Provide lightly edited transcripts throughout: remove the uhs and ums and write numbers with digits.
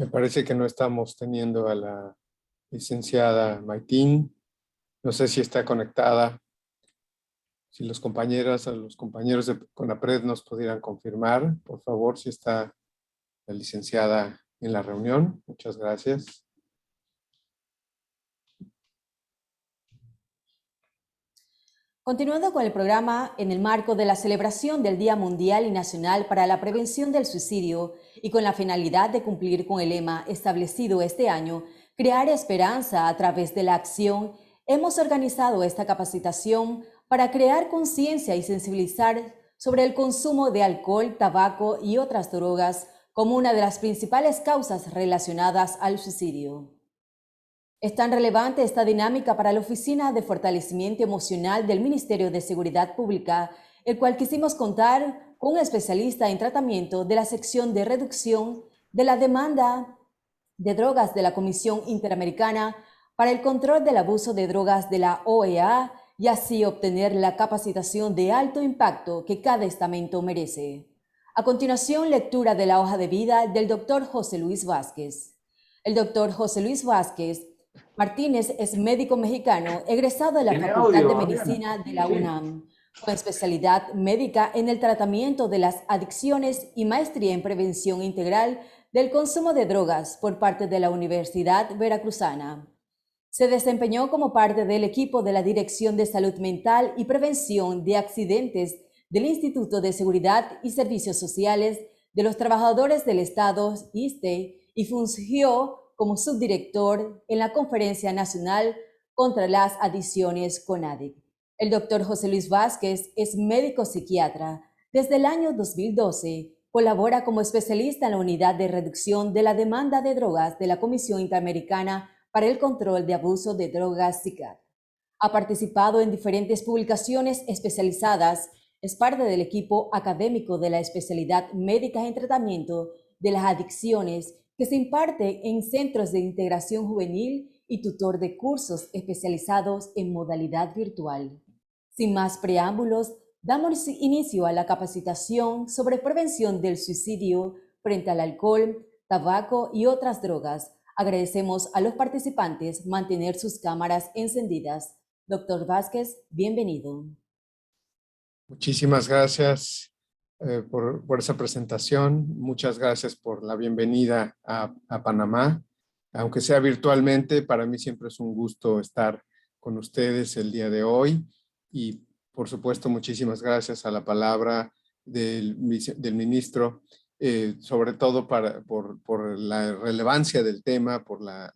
Me parece que no estamos teniendo a la licenciada Maitín. No sé si está conectada. Si los compañeras o los compañeros de CONAPRED nos pudieran confirmar, por favor, si está la licenciada en la reunión. Muchas gracias. Continuando con el programa, en el marco de la celebración del Día Mundial y Nacional para la Prevención del Suicidio y con la finalidad de cumplir con el lema establecido este año, crear esperanza a través de la acción, hemos organizado esta capacitación para crear conciencia y sensibilizar sobre el consumo de alcohol, tabaco y otras drogas como una de las principales causas relacionadas al suicidio. Es tan relevante esta dinámica para la Oficina de Fortalecimiento Emocional del Ministerio de Seguridad Pública, el cual quisimos contar con un especialista en tratamiento de la sección de reducción de la demanda de drogas de la Comisión Interamericana para el Control del Abuso de Drogas de la OEA y así obtener la capacitación de alto impacto que cada estamento merece. A continuación, lectura de la hoja de vida del Dr. José Luis Vázquez. El Dr. José Luis Vázquez Martínez es médico mexicano, egresado de la Facultad de Medicina de la UNAM, con especialidad médica en el tratamiento de las adicciones y maestría en prevención integral del consumo de drogas por parte de la Universidad Veracruzana. Se desempeñó como parte del equipo de la Dirección de Salud Mental y Prevención de Accidentes del Instituto de Seguridad y Servicios Sociales de los Trabajadores del Estado, ISSSTE, y fungió como subdirector en la Conferencia Nacional contra las Adicciones CONADIC. El doctor José Luis Vázquez es médico psiquiatra. Desde el año 2012 colabora como especialista en la Unidad de Reducción de la Demanda de Drogas de la Comisión Interamericana para el Control de Abuso de Drogas (CICAD). Ha participado en diferentes publicaciones especializadas, es parte del equipo académico de la especialidad médica en tratamiento de las adicciones que se imparte en centros de integración juvenil y tutor de cursos especializados en modalidad virtual. Sin más preámbulos, damos inicio a la capacitación sobre prevención del suicidio frente al alcohol, tabaco y otras drogas. Agradecemos a los participantes mantener sus cámaras encendidas. Doctor Vázquez, bienvenido. Muchísimas gracias por esa presentación. Muchas gracias por la bienvenida a Panamá. Aunque sea virtualmente, para mí siempre es un gusto estar con ustedes el día de hoy. Y, por supuesto, muchísimas gracias a la palabra del ministro, sobre todo por la relevancia del tema, por la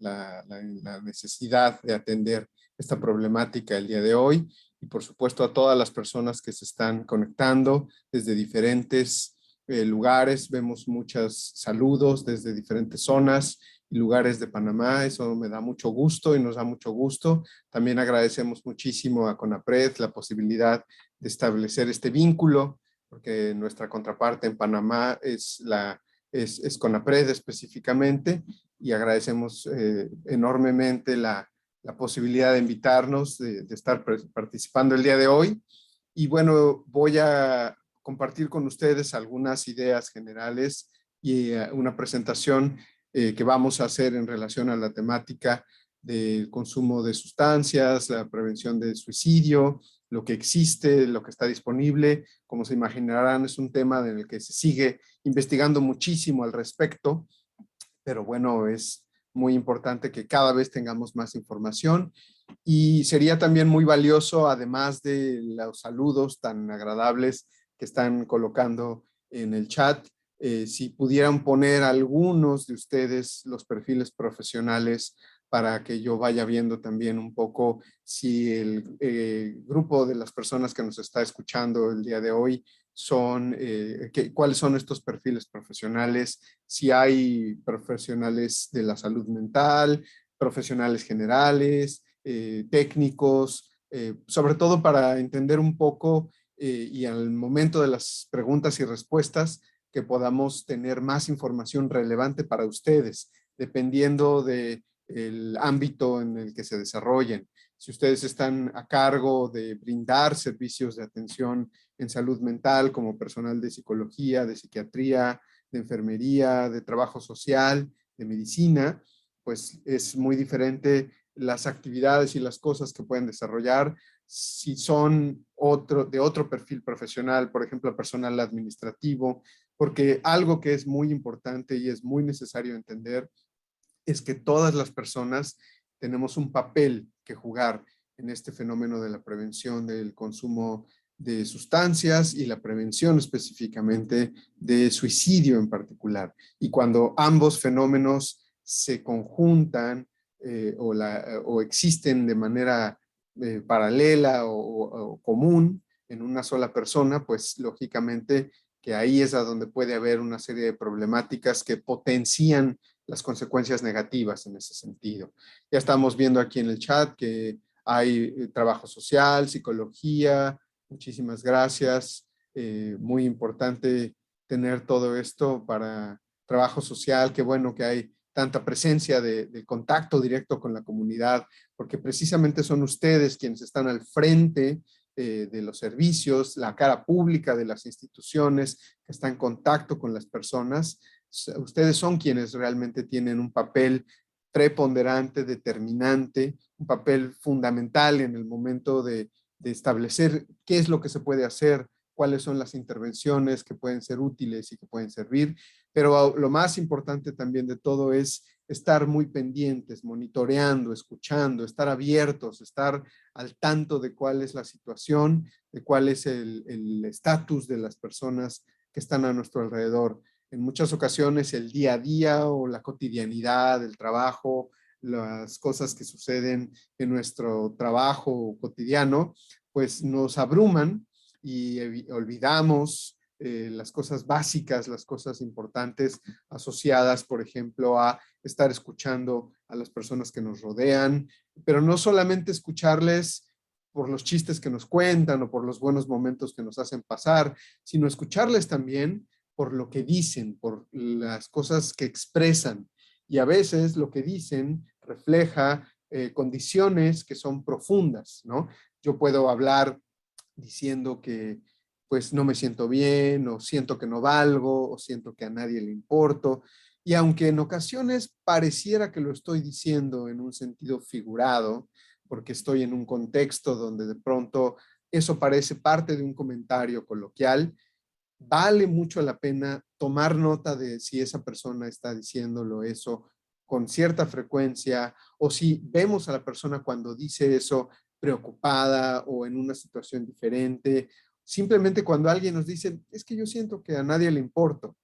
necesidad de atender esta problemática el día de hoy. Y por supuesto a todas las personas que se están conectando desde diferentes lugares. Vemos muchos saludos desde diferentes zonas y lugares de Panamá. Eso me da mucho gusto y nos da mucho gusto. También agradecemos muchísimo a CONAPRED la posibilidad de establecer este vínculo, porque nuestra contraparte en Panamá es CONAPRED específicamente, y agradecemos enormemente la posibilidad de invitarnos, de estar participando el día de hoy. Y bueno, voy a compartir con ustedes algunas ideas generales y una presentación que vamos a hacer en relación a la temática del consumo de sustancias, la prevención del suicidio, lo que existe, lo que está disponible. Como se imaginarán, es un tema en el que se sigue investigando muchísimo al respecto, pero bueno, es muy importante que cada vez tengamos más información, y sería también muy valioso, además de los saludos tan agradables que están colocando en el chat, si pudieran poner algunos de ustedes los perfiles profesionales para que yo vaya viendo también un poco si el grupo de las personas que nos está escuchando el día de hoy cuáles son estos perfiles profesionales, si hay profesionales de la salud mental, profesionales generales, técnicos, sobre todo para entender un poco y al momento de las preguntas y respuestas que podamos tener más información relevante para ustedes, dependiendo del ámbito en el que se desarrollen. Si ustedes están a cargo de brindar servicios de atención en salud mental como personal de psicología, de psiquiatría, de enfermería, de trabajo social, de medicina, pues es muy diferente las actividades y las cosas que pueden desarrollar si son de otro perfil profesional, por ejemplo, personal administrativo, porque algo que es muy importante y es muy necesario entender es que todas las personas tenemos un papel que jugar en este fenómeno de la prevención del consumo de sustancias y la prevención específicamente de suicidio en particular. Y cuando ambos fenómenos se conjuntan o existen de manera paralela o común en una sola persona, pues lógicamente que ahí es a donde puede haber una serie de problemáticas que potencian las consecuencias negativas en ese sentido. Ya estamos viendo aquí en el chat que hay trabajo social, psicología, muchísimas gracias. Muy importante tener todo esto para trabajo social, qué bueno que hay tanta presencia de contacto directo con la comunidad, porque precisamente son ustedes quienes están al frente de los servicios, la cara pública de las instituciones, que está en contacto con las personas. Ustedes son quienes realmente tienen un papel preponderante, determinante, un papel fundamental en el momento de establecer qué es lo que se puede hacer, cuáles son las intervenciones que pueden ser útiles y que pueden servir. Pero lo más importante también de todo es estar muy pendientes, monitoreando, escuchando, estar abiertos, estar al tanto de cuál es la situación, de cuál es el estatus de las personas que están a nuestro alrededor. En muchas ocasiones el día a día o la cotidianidad, el trabajo, las cosas que suceden en nuestro trabajo cotidiano, pues nos abruman y olvidamos las cosas básicas, las cosas importantes asociadas, por ejemplo, a estar escuchando a las personas que nos rodean, pero no solamente escucharles por los chistes que nos cuentan o por los buenos momentos que nos hacen pasar, sino escucharles también por lo que dicen, por las cosas que expresan. Y a veces lo que dicen refleja condiciones que son profundas, ¿no? Yo puedo hablar diciendo que pues no me siento bien, o siento que no valgo, o siento que a nadie le importo. Y aunque en ocasiones pareciera que lo estoy diciendo en un sentido figurado, porque estoy en un contexto donde de pronto eso parece parte de un comentario coloquial, vale mucho la pena tomar nota de si esa persona está diciéndolo eso con cierta frecuencia o si vemos a la persona cuando dice eso preocupada o en una situación diferente. Simplemente cuando alguien nos dice, es que yo siento que a nadie le importo,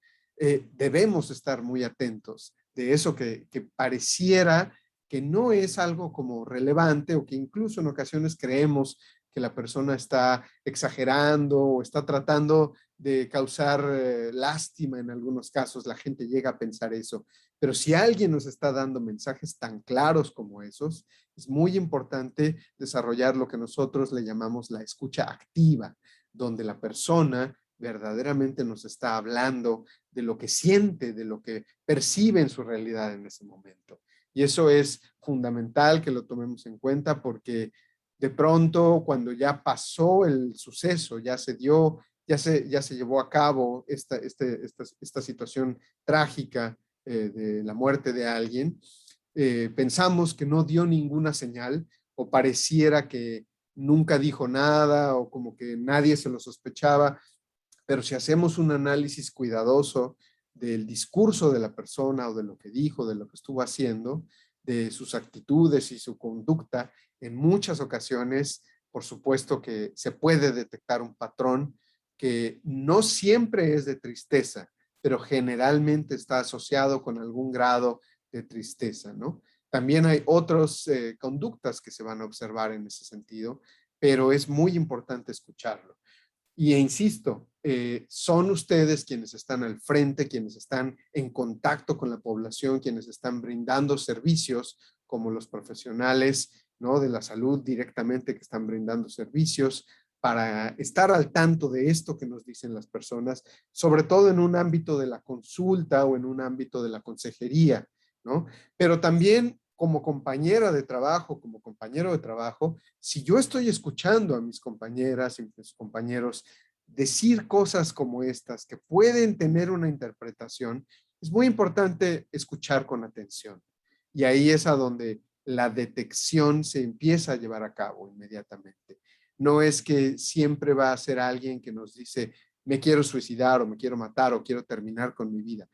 debemos estar muy atentos de eso que pareciera que no es algo como relevante o que incluso en ocasiones creemos que la persona está exagerando o está tratando de causar lástima en algunos casos. La gente llega a pensar eso. Pero si alguien nos está dando mensajes tan claros como esos, es muy importante desarrollar lo que nosotros le llamamos la escucha activa, donde la persona verdaderamente nos está hablando de lo que siente, de lo que percibe en su realidad en ese momento. Y eso es fundamental que lo tomemos en cuenta porque de pronto cuando ya pasó el suceso, ya se dio, ya se llevó a cabo esta situación trágica de la muerte de alguien, pensamos que no dio ninguna señal o pareciera que nunca dijo nada o como que nadie se lo sospechaba, pero si hacemos un análisis cuidadoso del discurso de la persona o de lo que dijo, de lo que estuvo haciendo, de sus actitudes y su conducta, en muchas ocasiones, por supuesto que se puede detectar un patrón que no siempre es de tristeza, pero generalmente está asociado con algún grado de tristeza, ¿no? También hay otras conductas que se van a observar en ese sentido, pero es muy importante escucharlo. Y insisto, son ustedes quienes están al frente, quienes están en contacto con la población, quienes están brindando servicios como los profesionales, ¿no?, de la salud directamente que están brindando servicios para estar al tanto de esto que nos dicen las personas, sobre todo en un ámbito de la consulta o en un ámbito de la consejería, ¿no? Pero también como compañera de trabajo, como compañero de trabajo, si yo estoy escuchando a mis compañeras y mis compañeros decir cosas como estas que pueden tener una interpretación, es muy importante escuchar con atención. Y ahí es a donde la detección se empieza a llevar a cabo inmediatamente. No es que siempre va a ser alguien que nos dice, me quiero suicidar o me quiero matar o quiero terminar con mi vida.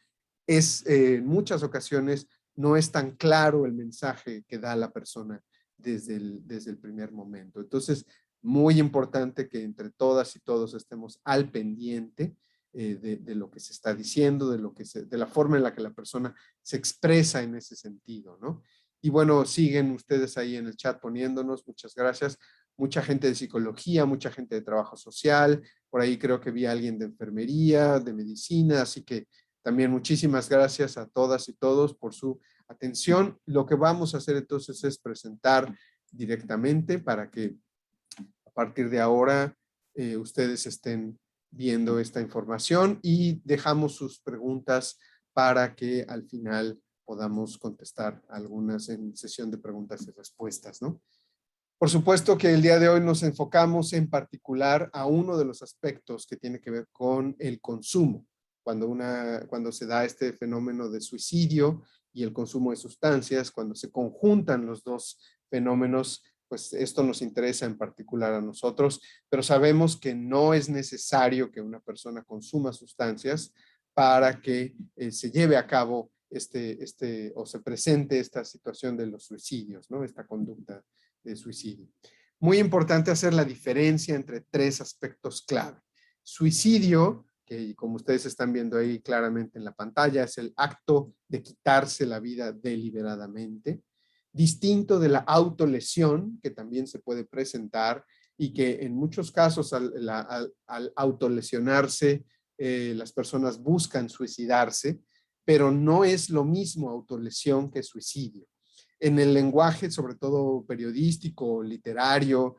En muchas ocasiones no es tan claro el mensaje que da la persona desde el primer momento. Entonces, muy importante que entre todas y todos estemos al pendiente de lo que se está diciendo, de la forma en la que la persona se expresa en ese sentido, ¿no? Y bueno, siguen ustedes ahí en el chat poniéndonos, muchas gracias. Mucha gente de psicología, mucha gente de trabajo social, por ahí creo que vi a alguien de enfermería, de medicina, así que también muchísimas gracias a todas y todos por su atención. Lo que vamos a hacer entonces es presentar directamente para que a partir de ahora ustedes estén viendo esta información y dejamos sus preguntas para que al final podamos contestar algunas en sesión de preguntas y respuestas, ¿no? Por supuesto que el día de hoy nos enfocamos en particular a uno de los aspectos que tiene que ver con el consumo. Cuando se da este fenómeno de suicidio y el consumo de sustancias, cuando se conjuntan los dos fenómenos, pues esto nos interesa en particular a nosotros, pero sabemos que no es necesario que una persona consuma sustancias para que se lleve a cabo o se presente esta situación de los suicidios, ¿no? Esta conducta de suicidio. Muy importante hacer la diferencia entre tres aspectos clave. Suicidio, que como ustedes están viendo ahí claramente en la pantalla, es el acto de quitarse la vida deliberadamente, distinto de la autolesión, que también se puede presentar y que en muchos casos al autolesionarse, las personas buscan suicidarse, pero no es lo mismo autolesión que suicidio. En el lenguaje, sobre todo periodístico, literario,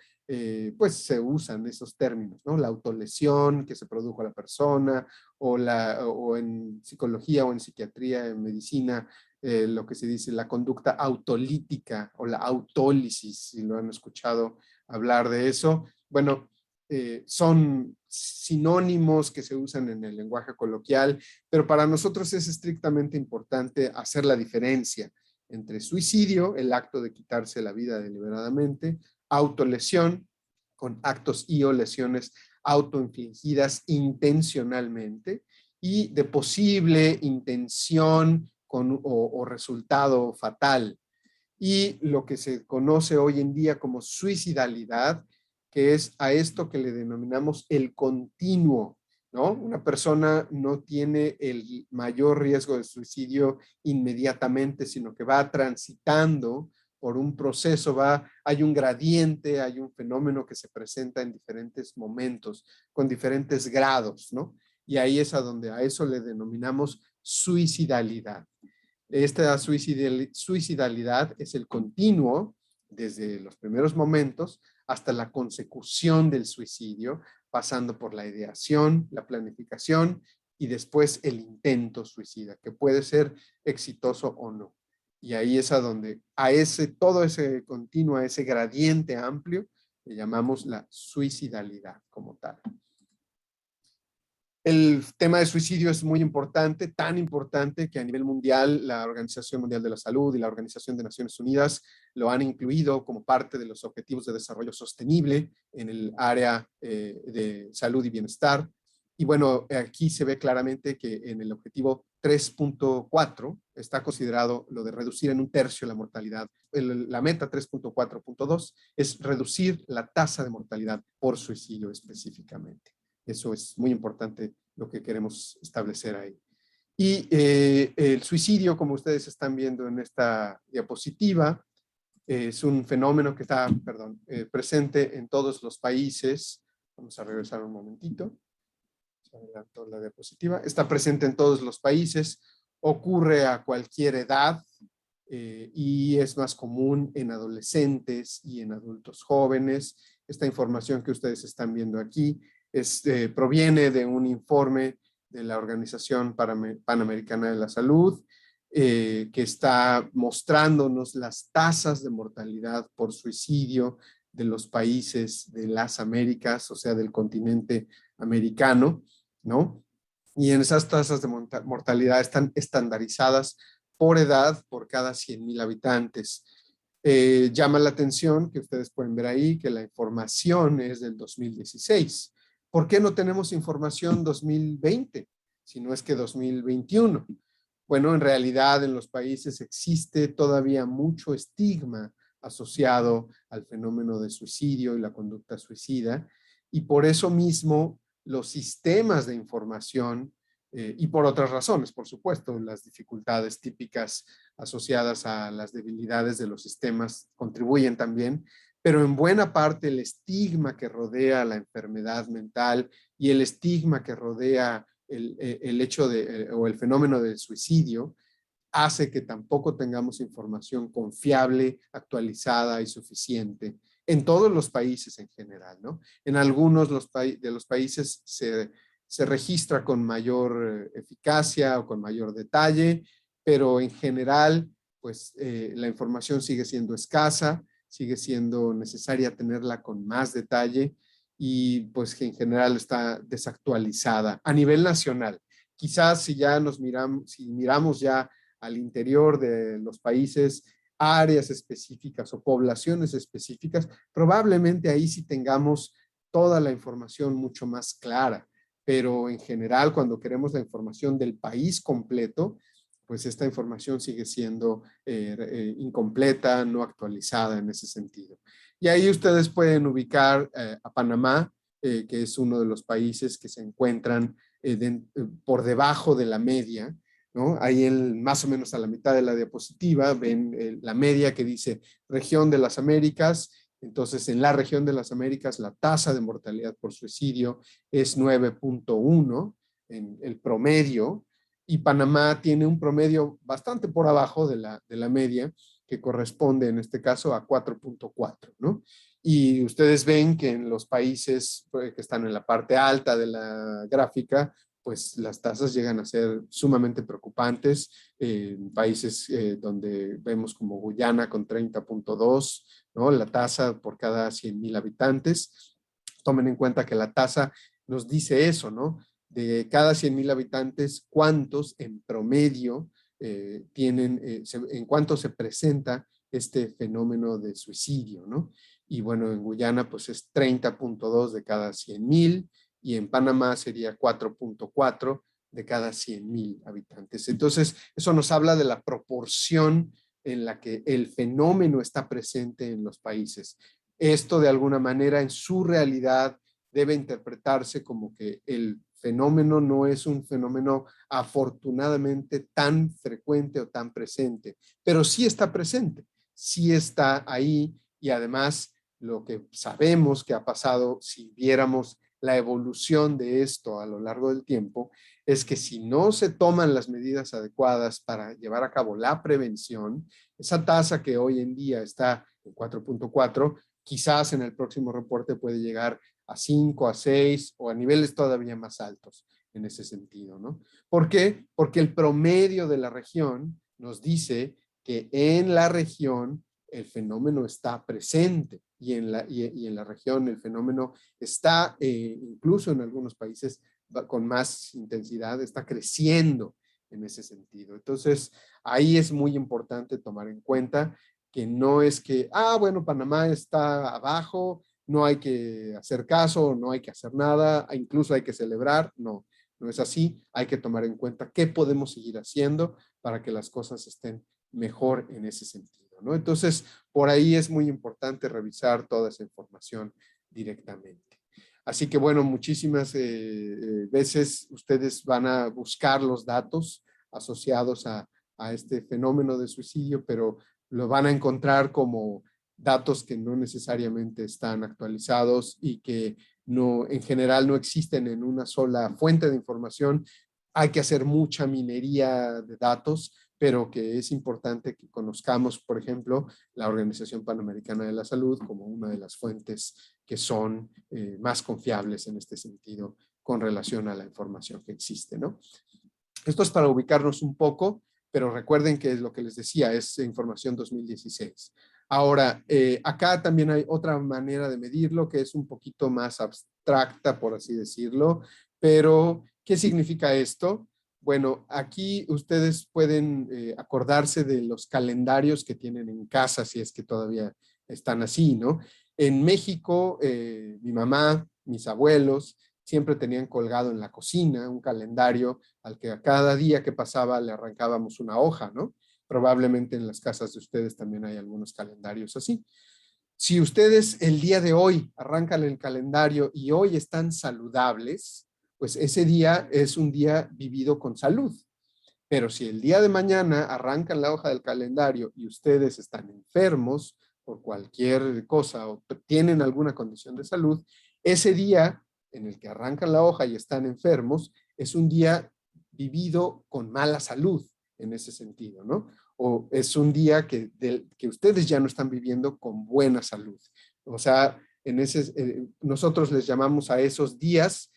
pues se usan esos términos, ¿no? La autolesión que se produjo a la persona, o en psicología o en psiquiatría, en medicina, lo que se dice la conducta autolítica o la autólisis, si lo han escuchado hablar de eso. Bueno, son sinónimos que se usan en el lenguaje coloquial, pero para nosotros es estrictamente importante hacer la diferencia entre suicidio, el acto de quitarse la vida deliberadamente, autolesión, con actos y o lesiones autoinfligidas intencionalmente, y de posible intención o resultado fatal. Y lo que se conoce hoy en día como suicidalidad, que es a esto que le denominamos el continuo, ¿no? Una persona no tiene el mayor riesgo de suicidio inmediatamente, sino que va transitando por un proceso, hay un gradiente, hay un fenómeno que se presenta en diferentes momentos, con diferentes grados, ¿no? Y ahí es a eso le denominamos suicidalidad. Esta suicidalidad es el continuo desde los primeros momentos hasta la consecución del suicidio, pasando por la ideación, la planificación y después el intento suicida, que puede ser exitoso o no. Y ahí es a donde todo ese continuo, a ese gradiente amplio, le llamamos la suicidalidad como tal. El tema de suicidio es muy importante, tan importante que a nivel mundial la Organización Mundial de la Salud y la Organización de Naciones Unidas lo han incluido como parte de los Objetivos de Desarrollo Sostenible en el área de salud y bienestar. Y bueno, aquí se ve claramente que en el objetivo 3.4 está considerado lo de reducir en 1/3 la mortalidad. La meta 3.4.2 es reducir la tasa de mortalidad por suicidio específicamente. Eso es muy importante lo que queremos establecer ahí. Y el suicidio, como ustedes están viendo en esta diapositiva, es un fenómeno que está, presente en todos los países. Vamos a regresar un momentito. Se adelantó la diapositiva. Está presente en todos los países, ocurre a cualquier edad y es más común en adolescentes y en adultos jóvenes. Esta información que ustedes están viendo aquí proviene de un informe de la Organización Panamericana de la Salud, que está mostrándonos las tasas de mortalidad por suicidio de los países de las Américas, o sea, del continente americano, ¿no? y en esas tasas de mortalidad están estandarizadas por edad por cada 100,000 habitantes. Llama la atención que ustedes pueden ver ahí que la información es del 2016. ¿Por qué no tenemos información 2020? Si no es que 2021. Bueno, en realidad en los países existe todavía mucho estigma asociado al fenómeno de suicidio y la conducta suicida, y por eso mismo los sistemas de información y por otras razones, por supuesto, las dificultades típicas asociadas a las debilidades de los sistemas contribuyen también, pero en buena parte el estigma que rodea la enfermedad mental y el estigma que rodea el hecho de, o el fenómeno del suicidio hace que tampoco tengamos información confiable, actualizada y suficiente en todos los países en general, ¿no? En algunos de los países se registra con mayor eficacia o con mayor detalle, pero en general, pues la información sigue siendo escasa, sigue siendo necesaria tenerla con más detalle y pues que en general está desactualizada a nivel nacional. Quizás si ya si miramos ya al interior de los países, áreas específicas o poblaciones específicas, probablemente ahí sí tengamos toda la información mucho más clara, pero en general cuando queremos la información del país completo, pues esta información sigue siendo incompleta, no actualizada en ese sentido. Y ahí ustedes pueden ubicar a Panamá, que es uno de los países que se encuentran por debajo de la media, ¿no? Ahí más o menos a la mitad de la diapositiva ven la media que dice región de las Américas. Entonces, en la región de las Américas, la tasa de mortalidad por suicidio es 9.1 en el promedio, y Panamá tiene un promedio bastante por abajo de la media, que corresponde en este caso a 4.4, ¿no? Y ustedes ven que en los países que están en la parte alta de la gráfica, pues las tasas llegan a ser sumamente preocupantes. Países donde vemos como Guyana con 30.2, ¿no? La tasa por cada 100,000 habitantes. Tomen en cuenta que la tasa nos dice eso, ¿no? De cada 100,000 habitantes, ¿cuántos en promedio en cuánto se presenta este fenómeno de suicidio, ¿no? Y bueno, en Guyana pues es 30.2 de cada 100,000, y en Panamá sería 4.4 de cada 100,000 habitantes. Entonces, eso nos habla de la proporción en la que el fenómeno está presente en los países. Esto de alguna manera en su realidad debe interpretarse como que el fenómeno no es un fenómeno afortunadamente tan frecuente o tan presente, pero sí está presente, sí está ahí, y además lo que sabemos que ha pasado si viéramos la evolución de esto a lo largo del tiempo es que si no se toman las medidas adecuadas para llevar a cabo la prevención, esa tasa que hoy en día está en 4.4, quizás en el próximo reporte puede llegar a 5, a 6 o a niveles todavía más altos en ese sentido, ¿no? ¿Por qué? Porque el promedio de la región nos dice que en la región el fenómeno está presente, y en la región el fenómeno está, incluso en algunos países con más intensidad, está creciendo en ese sentido. Entonces, ahí es muy importante tomar en cuenta que no es que, bueno, Panamá está abajo, no hay que hacer caso, no hay que hacer nada, incluso hay que celebrar. No, no es así. Hay que tomar en cuenta qué podemos seguir haciendo para que las cosas estén mejor en ese sentido, ¿no? Entonces, por ahí es muy importante revisar toda esa información directamente. Así que bueno, muchísimas veces ustedes van a buscar los datos asociados a este fenómeno de suicidio, pero lo van a encontrar como datos que no necesariamente están actualizados y que no, en general no existen en una sola fuente de información. Hay que hacer mucha minería de datos, pero que es importante que conozcamos, por ejemplo, la Organización Panamericana de la Salud como una de las fuentes que son más confiables en este sentido con relación a la información que existe, ¿no? Esto es para ubicarnos un poco, pero recuerden que es lo que les decía, es información 2016. Ahora, acá también hay otra manera de medirlo que es un poquito más abstracta, por así decirlo, pero ¿Qué significa esto? Bueno, aquí ustedes pueden acordarse de los calendarios que tienen en casa, si es que todavía están así, ¿no? En México, mi mamá, mis abuelos, siempre tenían colgado en la cocina un calendario al que a cada día que pasaba le arrancábamos una hoja, ¿no? Probablemente en las casas de ustedes también hay algunos calendarios así. Si ustedes el día de hoy arrancan el calendario y hoy están saludables, pues ese día es un día vivido con salud. Pero si el día de mañana arrancan la hoja del calendario y ustedes están enfermos por cualquier cosa o tienen alguna condición de salud, ese día en el que arrancan la hoja y están enfermos es un día vivido con mala salud en ese sentido, ¿no? O es un día que ustedes ya no están viviendo con buena salud. O sea, nosotros les llamamos a esos días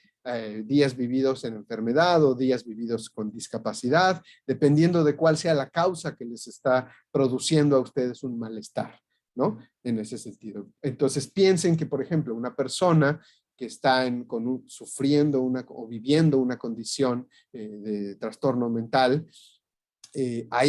días vividos en enfermedad o días vividos con discapacidad, dependiendo de cuál sea la causa que les está produciendo a ustedes un malestar, ¿no? En ese sentido. Entonces piensen que, por ejemplo, una persona que está sufriendo o viviendo una condición de trastorno mental, si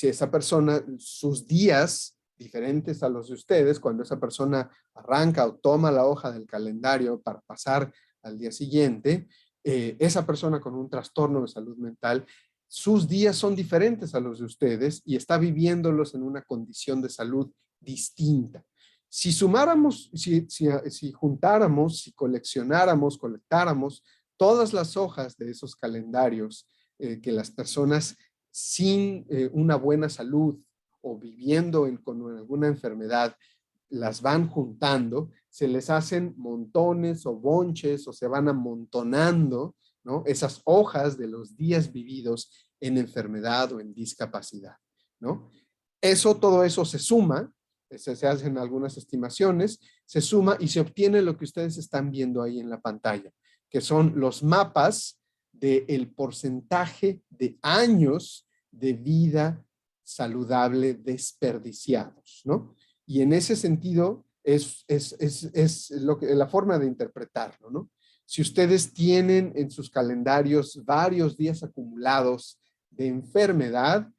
esa persona, sus días diferentes a los de ustedes, cuando esa persona arranca o toma la hoja del calendario para pasar al día siguiente, esa persona con un trastorno de salud mental, sus días son diferentes a los de ustedes y está viviéndolos en una condición de salud distinta. Si sumáramos, si juntáramos, si colectáramos todas las hojas de esos calendarios que las personas sin una buena salud o viviendo con alguna enfermedad las van juntando, se les hacen montones o bonches o se van amontonando, ¿no? Esas hojas de los días vividos en enfermedad o en discapacidad, ¿no? Todo eso se suma, se hacen algunas estimaciones, se suma y se obtiene lo que ustedes están viendo ahí en la pantalla, que son los mapas del porcentaje de años de vida saludable desperdiciados, ¿no? Y en ese sentido es la forma de interpretarlo, ¿no? Si ustedes tienen en sus calendarios varios días acumulados de enfermedad,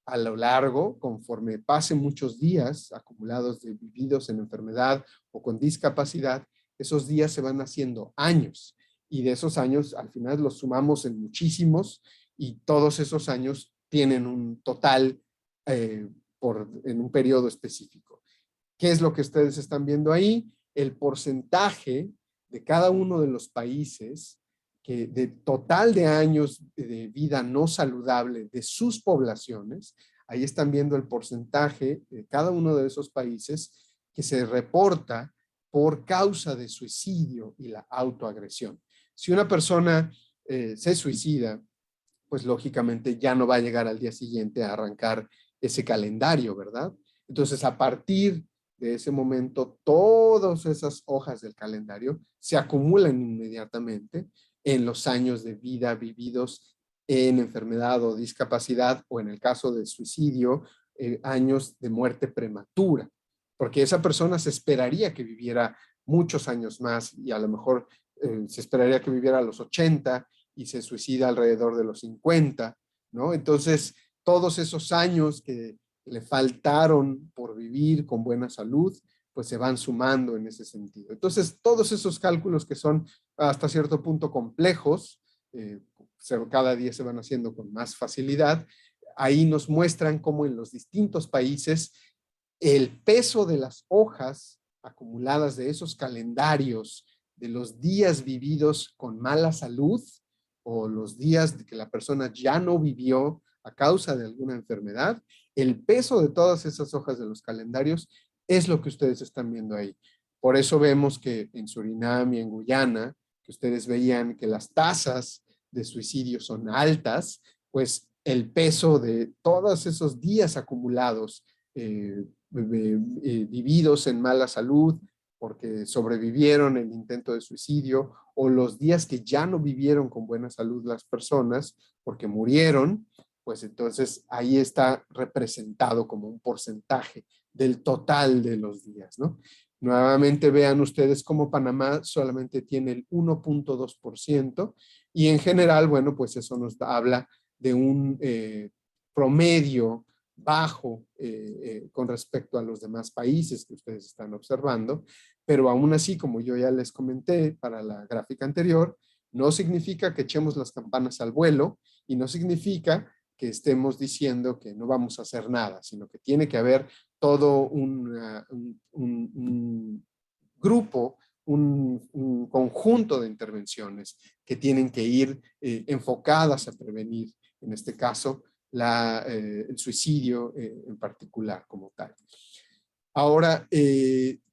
a lo largo, conforme pasen muchos días acumulados de vividos en enfermedad o con discapacidad, esos días se van haciendo años y de esos años al final los sumamos en muchísimos y todos esos años tienen un total en un periodo específico. ¿Qué es lo que ustedes están viendo ahí? El porcentaje de cada uno de los países de total de años de vida no saludable de sus poblaciones. Ahí están viendo el porcentaje de cada uno de esos países que se reporta por causa de suicidio y la autoagresión. Si una persona se suicida, pues lógicamente ya no va a llegar al día siguiente a arrancar ese calendario, ¿verdad? Entonces, a partir de ese momento, todas esas hojas del calendario se acumulan inmediatamente en los años de vida vividos en enfermedad o discapacidad, o en el caso de suicidio, años de muerte prematura, porque esa persona se esperaría que viviera muchos años más y a lo mejor se esperaría que viviera a los 80 y se suicida alrededor de los 50, ¿no? Entonces, todos esos años que le faltaron por vivir con buena salud, pues se van sumando en ese sentido. Entonces, todos esos cálculos que son hasta cierto punto complejos, cada día se van haciendo con más facilidad, ahí nos muestran cómo en los distintos países el peso de las hojas acumuladas de esos calendarios, de los días vividos con mala salud o los días de que la persona ya no vivió a causa de alguna enfermedad, el peso de todas esas hojas de los calendarios es lo que ustedes están viendo ahí. Por eso vemos que en Surinam y en Guyana, que ustedes veían que las tasas de suicidio son altas, pues el peso de todos esos días acumulados vividos en mala salud porque sobrevivieron el intento de suicidio, o los días que ya no vivieron con buena salud las personas porque murieron, pues entonces ahí está representado como un porcentaje del total de los días, ¿no? Nuevamente vean ustedes cómo Panamá solamente tiene el 1.2% Y en general, bueno, pues eso nos habla de un promedio bajo con respecto a los demás países que ustedes están observando, pero aún así, como yo ya les comenté para la gráfica anterior, no significa que echemos las campanas al vuelo y no significa que estemos diciendo que no vamos a hacer nada, sino que tiene que haber todo un grupo, un conjunto de intervenciones que tienen que ir enfocadas a prevenir, en este caso, el suicidio en particular como tal. Ahora,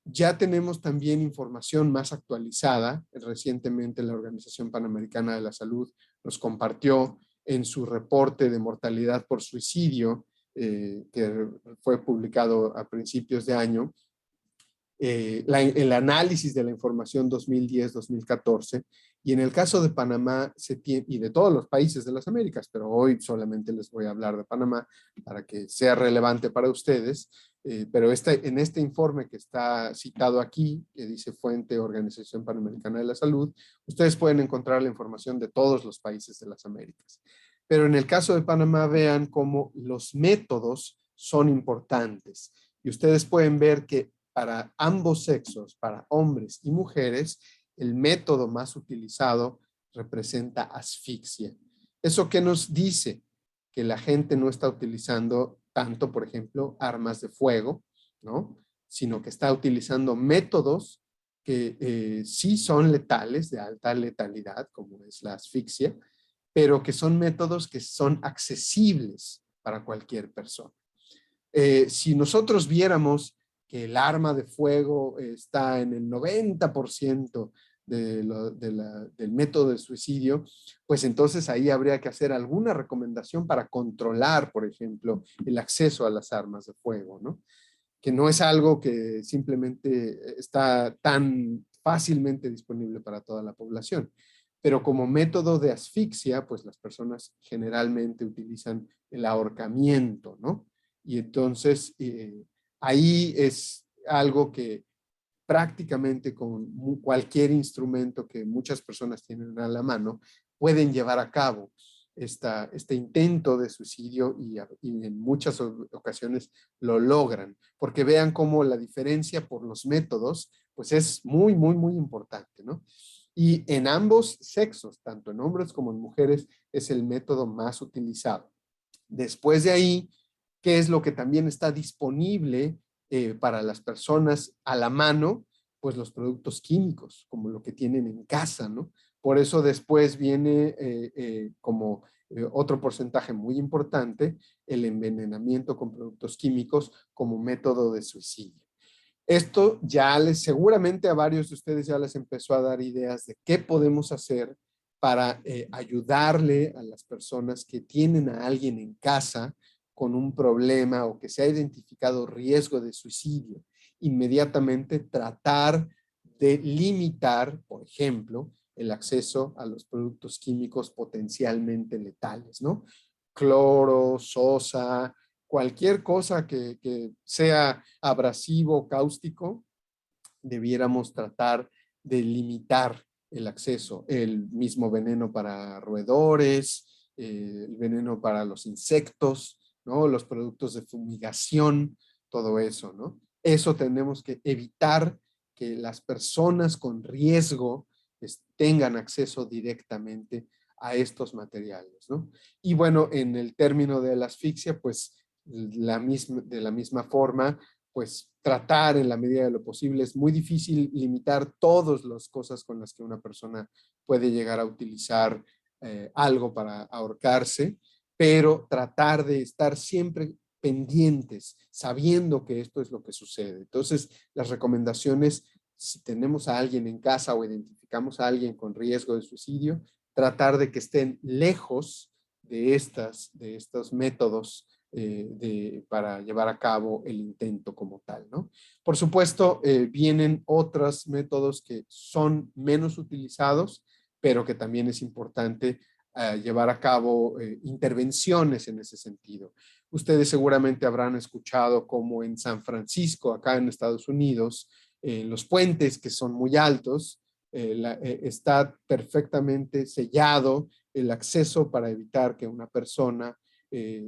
ya tenemos también información más actualizada. Recientemente la Organización Panamericana de la Salud nos compartió en su reporte de mortalidad por suicidio, que fue publicado a principios de año, el análisis de la información 2010-2014, y en el caso de Panamá y de todos los países de las Américas, pero hoy solamente les voy a hablar de Panamá para que sea relevante para ustedes, pero en este informe que está citado aquí, que dice fuente Organización Panamericana de la Salud, ustedes pueden encontrar la información de todos los países de las Américas. Pero en el caso de Panamá, vean cómo los métodos son importantes. Y ustedes pueden ver que para ambos sexos, para hombres y mujeres, el método más utilizado representa asfixia. ¿Eso qué nos dice? Que la gente no está utilizando tanto, por ejemplo, armas de fuego, ¿no? Sino que está utilizando métodos que sí son letales, de alta letalidad, como es la asfixia, pero que son métodos que son accesibles para cualquier persona. Si nosotros viéramos que el arma de fuego está en el 90% del método de suicidio, pues entonces ahí habría que hacer alguna recomendación para controlar, por ejemplo, el acceso a las armas de fuego, ¿no? Que no es algo que simplemente está tan fácilmente disponible para toda la población. Pero como método de asfixia, pues las personas generalmente utilizan el ahorcamiento, ¿no? Y entonces ahí es algo que prácticamente con cualquier instrumento que muchas personas tienen a la mano pueden llevar a cabo este intento de suicidio y en muchas ocasiones lo logran, porque vean cómo la diferencia por los métodos pues es muy, muy, muy importante, ¿no? Y en ambos sexos, tanto en hombres como en mujeres, es el método más utilizado. Después de ahí, ¿qué es lo que también está disponible para las personas a la mano? Pues los productos químicos, como lo que tienen en casa, ¿no? Por eso después viene como otro porcentaje muy importante el envenenamiento con productos químicos como método de suicidio. Esto ya seguramente a varios de ustedes ya les empezó a dar ideas de qué podemos hacer para ayudarle a las personas que tienen a alguien en casa con un problema o que se ha identificado riesgo de suicidio. Inmediatamente tratar de limitar, por ejemplo, el acceso a los productos químicos potencialmente letales, ¿no? Cloro, sosa, cualquier cosa que sea abrasivo, cáustico, debiéramos tratar de limitar el acceso. El mismo veneno para roedores, el veneno para los insectos, ¿no? Los productos de fumigación, todo eso, ¿no? Eso tenemos que evitar que las personas con riesgo tengan acceso directamente a estos materiales, ¿no? Y bueno, en el término de la asfixia, pues de la misma forma, pues tratar en la medida de lo posible. Es muy difícil limitar todas las cosas con las que una persona puede llegar a utilizar algo para ahorcarse, pero tratar de estar siempre pendientes, sabiendo que esto es lo que sucede. Entonces, las recomendaciones, si tenemos a alguien en casa o identificamos a alguien con riesgo de suicidio, tratar de que estén lejos de estos métodos para llevar a cabo el intento como tal, ¿no? Por supuesto, vienen otros métodos que son menos utilizados, pero que también es importante llevar a cabo intervenciones en ese sentido. Ustedes seguramente habrán escuchado como en San Francisco, acá en Estados Unidos, los puentes que son muy altos, está perfectamente sellado el acceso para evitar que una persona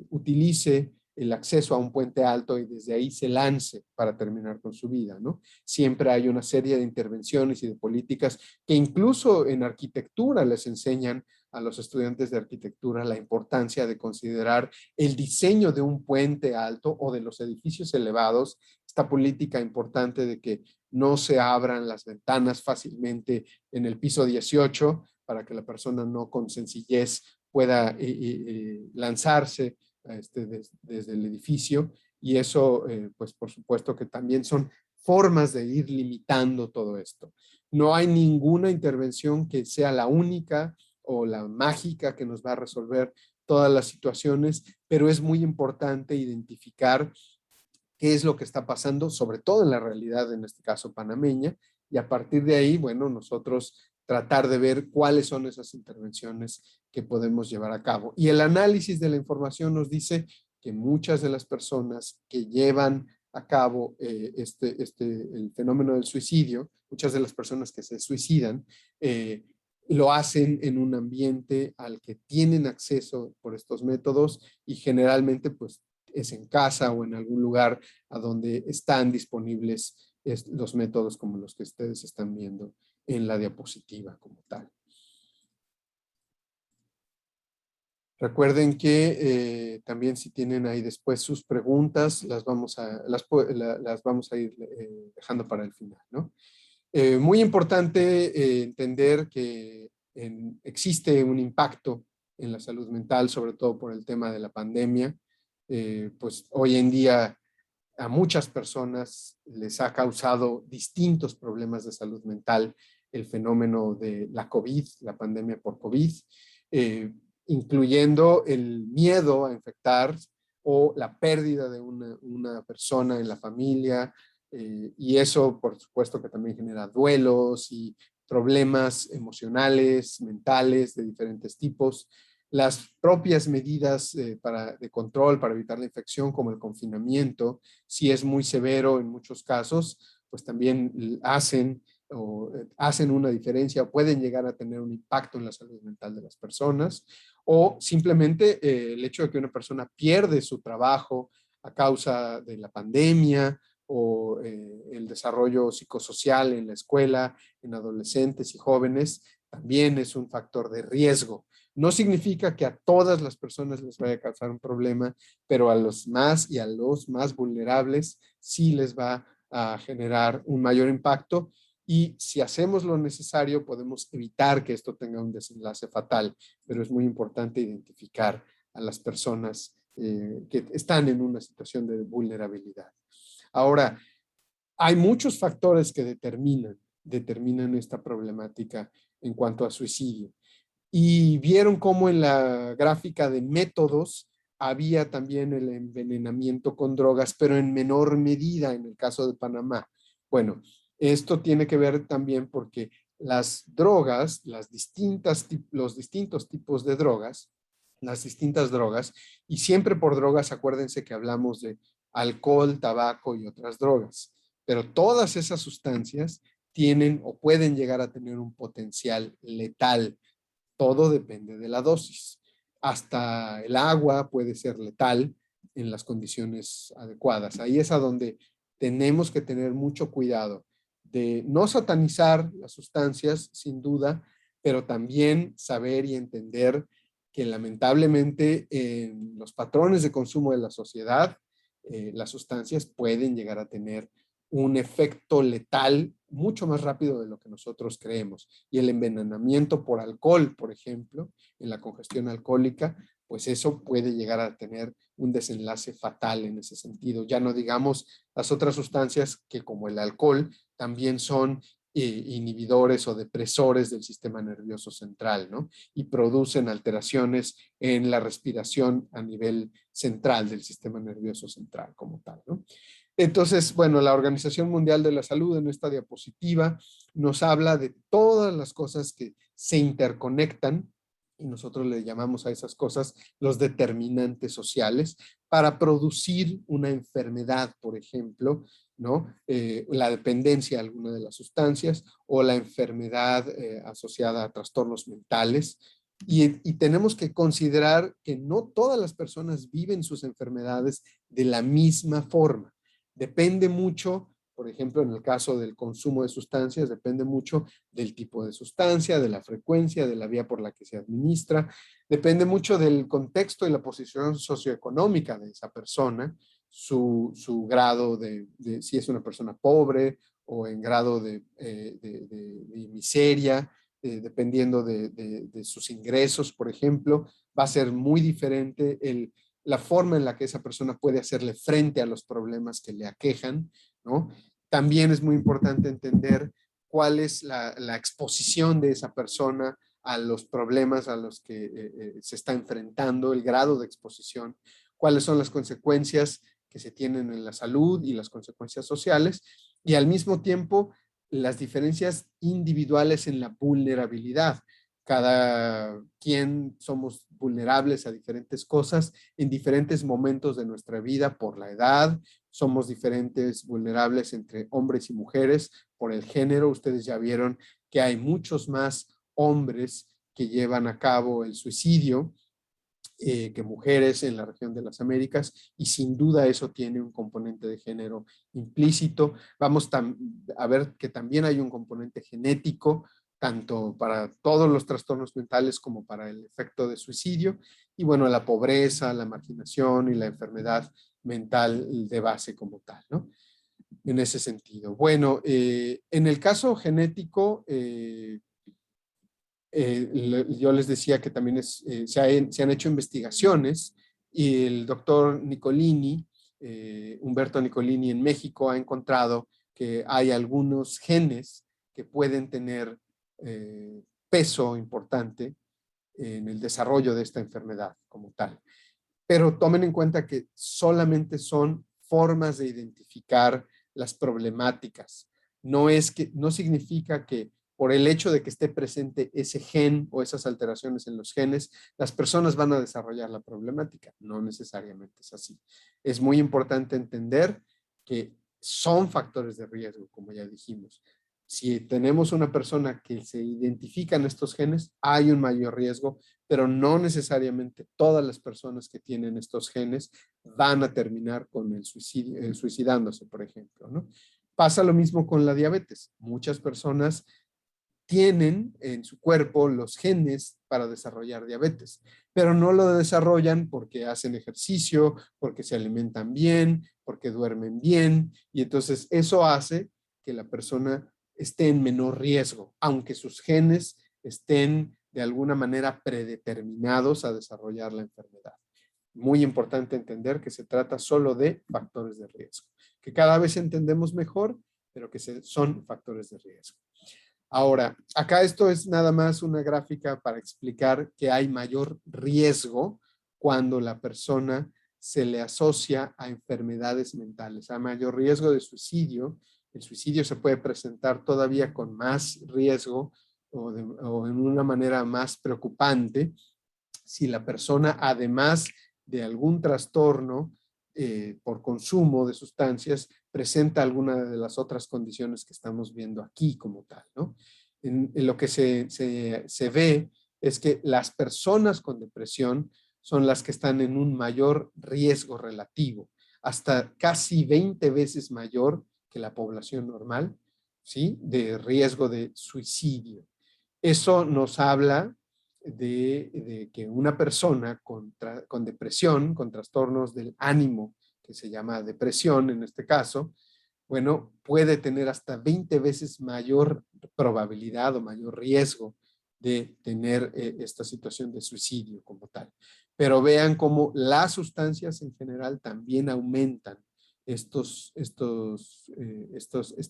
utilice el acceso a un puente alto y desde ahí se lance para terminar con su vida, ¿no? Siempre hay una serie de intervenciones y de políticas que incluso en arquitectura les enseñan a los estudiantes de arquitectura la importancia de considerar el diseño de un puente alto o de los edificios elevados, esta política importante de que no se abran las ventanas fácilmente en el piso 18 para que la persona no con sencillez pueda lanzarse desde el edificio, y eso pues por supuesto que también son formas de ir limitando todo esto. No hay ninguna intervención que sea la única o la mágica que nos va a resolver todas las situaciones, pero es muy importante identificar qué es lo que está pasando, sobre todo en la realidad, en este caso panameña, y a partir de ahí, bueno, nosotros tratar de ver cuáles son esas intervenciones que podemos llevar a cabo. Y el análisis de la información nos dice que muchas de las personas que llevan a cabo el fenómeno del suicidio, muchas de las personas que se suicidan, lo hacen en un ambiente al que tienen acceso por estos métodos y generalmente pues es en casa o en algún lugar a donde están disponibles los métodos como los que ustedes están viendo en la diapositiva como tal. Recuerden que también si tienen ahí después sus preguntas, las vamos a ir dejando para el final, ¿no? Muy importante entender que existe un impacto en la salud mental, sobre todo por el tema de la pandemia. Pues hoy en día a muchas personas les ha causado distintos problemas de salud mental el fenómeno de la COVID, la pandemia por COVID, incluyendo el miedo a infectar o la pérdida de una persona en la familia, y eso por supuesto que también genera duelos y problemas emocionales, mentales de diferentes tipos. Las propias medidas de control para evitar la infección, como el confinamiento, si es muy severo en muchos casos, pues también hacen una diferencia o pueden llegar a tener un impacto en la salud mental de las personas, o simplemente el hecho de que una persona pierde su trabajo a causa de la pandemia o el desarrollo psicosocial en la escuela, en adolescentes y jóvenes, también es un factor de riesgo. No significa que a todas las personas les vaya a causar un problema, pero a los más y a los más vulnerables sí les va a generar un mayor impacto, y si hacemos lo necesario podemos evitar que esto tenga un desenlace fatal, pero es muy importante identificar a las personas que están en una situación de vulnerabilidad. Ahora, hay muchos factores que determinan esta problemática en cuanto a suicidio. Y vieron cómo en la gráfica de métodos había también el envenenamiento con drogas, pero en menor medida en el caso de Panamá. Bueno, esto tiene que ver también porque las drogas, los distintos tipos de drogas, las distintas drogas, y siempre por drogas, acuérdense que hablamos de alcohol, tabaco y otras drogas, pero todas esas sustancias tienen o pueden llegar a tener un potencial letal. Todo depende de la dosis. Hasta el agua puede ser letal en las condiciones adecuadas. Ahí es a donde tenemos que tener mucho cuidado de no satanizar las sustancias, sin duda, pero también saber y entender que lamentablemente en los patrones de consumo de la sociedad, las sustancias pueden llegar a tener un efecto letal mucho más rápido de lo que nosotros creemos. Y el envenenamiento por alcohol, por ejemplo, en la congestión alcohólica, pues eso puede llegar a tener un desenlace fatal en ese sentido. Ya no digamos las otras sustancias que, como el alcohol, también son inhibidores o depresores del sistema nervioso central, ¿no? Y producen alteraciones en la respiración a nivel central del sistema nervioso central como tal, ¿no? Entonces, bueno, la Organización Mundial de la Salud en esta diapositiva nos habla de todas las cosas que se interconectan y nosotros le llamamos a esas cosas los determinantes sociales, para producir una enfermedad, por ejemplo, ¿no? La dependencia de alguna de las sustancias o la enfermedad asociada a trastornos mentales. Y tenemos que considerar que no todas las personas viven sus enfermedades de la misma forma. Depende mucho, por ejemplo, en el caso del consumo de sustancias, depende mucho del tipo de sustancia, de la frecuencia, de la vía por la que se administra. Depende mucho del contexto y la posición socioeconómica de esa persona, su grado de si es una persona pobre o en grado de miseria, dependiendo de sus ingresos, por ejemplo, va a ser muy diferente la forma en la que esa persona puede hacerle frente a los problemas que le aquejan, ¿no? También es muy importante entender cuál es la exposición de esa persona a los problemas a los que se está enfrentando, el grado de exposición, cuáles son las consecuencias que se tienen en la salud y las consecuencias sociales, y al mismo tiempo las diferencias individuales en la vulnerabilidad. Cada quien somos vulnerables a diferentes cosas en diferentes momentos de nuestra vida por la edad, somos diferentes, vulnerables entre hombres y mujeres por el género. Ustedes ya vieron que hay muchos más hombres que llevan a cabo el suicidio que mujeres en la región de las Américas, y sin duda eso tiene un componente de género implícito. Vamos a ver que también hay un componente genético, tanto para todos los trastornos mentales como para el efecto de suicidio, y bueno, la pobreza, la marginación y la enfermedad mental de base como tal, ¿no? En ese sentido. Bueno, en el caso genético, yo les decía que también se han hecho investigaciones, y el doctor Nicolini, Humberto Nicolini en México, ha encontrado que hay algunos genes que pueden tener peso importante en el desarrollo de esta enfermedad como tal. Pero tomen en cuenta que solamente son formas de identificar las problemáticas. No significa que por el hecho de que esté presente ese gen o esas alteraciones en los genes, las personas van a desarrollar la problemática. No necesariamente es así. Es muy importante entender que son factores de riesgo, como ya dijimos. Si tenemos una persona que se identifican estos genes, hay un mayor riesgo, pero no necesariamente todas las personas que tienen estos genes van a terminar con el suicidio, suicidándose, por ejemplo, ¿no? Pasa lo mismo con la diabetes. Muchas personas tienen en su cuerpo los genes para desarrollar diabetes, pero no lo desarrollan porque hacen ejercicio, porque se alimentan bien, porque duermen bien, y entonces eso hace que la persona esté en menor riesgo, aunque sus genes estén de alguna manera predeterminados a desarrollar la enfermedad. Muy importante entender que se trata solo de factores de riesgo, que cada vez entendemos mejor, pero que son factores de riesgo. Ahora, acá esto es nada más una gráfica para explicar que hay mayor riesgo cuando la persona se le asocia a enfermedades mentales, hay mayor riesgo de suicidio. El suicidio se puede presentar todavía con más riesgo o en una manera más preocupante si la persona, además de algún trastorno por consumo de sustancias, presenta alguna de las otras condiciones que estamos viendo aquí como tal, ¿no? En lo que se ve es que las personas con depresión son las que están en un mayor riesgo relativo, hasta casi 20 veces mayor que la población normal, ¿sí? De riesgo de suicidio. Eso nos habla de que una persona con depresión, con trastornos del ánimo, que se llama depresión en este caso, bueno, puede tener hasta 20 veces mayor probabilidad o mayor riesgo de tener esta situación de suicidio como tal. Pero vean cómo las sustancias en general también aumentan este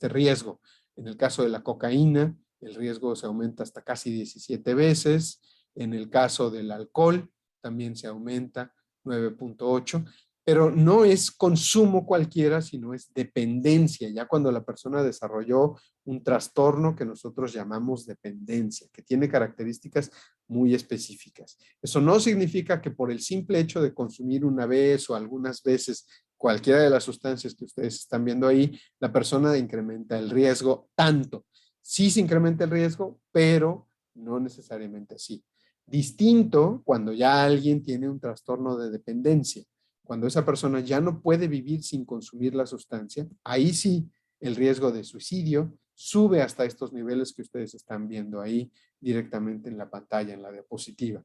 riesgo. En el caso de la cocaína, el riesgo se aumenta hasta casi 17 veces. En el caso del alcohol, también se aumenta 9.8. pero no es consumo cualquiera, sino es dependencia, ya cuando la persona desarrolló un trastorno que nosotros llamamos dependencia, que tiene características muy específicas. Eso no significa que por el simple hecho de consumir una vez o algunas veces cualquiera de las sustancias que ustedes están viendo ahí, la persona incrementa el riesgo tanto. Sí se incrementa el riesgo, pero no necesariamente así. Distinto cuando ya alguien tiene un trastorno de dependencia. Cuando esa persona ya no puede vivir sin consumir la sustancia, ahí sí el riesgo de suicidio sube hasta estos niveles que ustedes están viendo ahí directamente en la pantalla, en la diapositiva.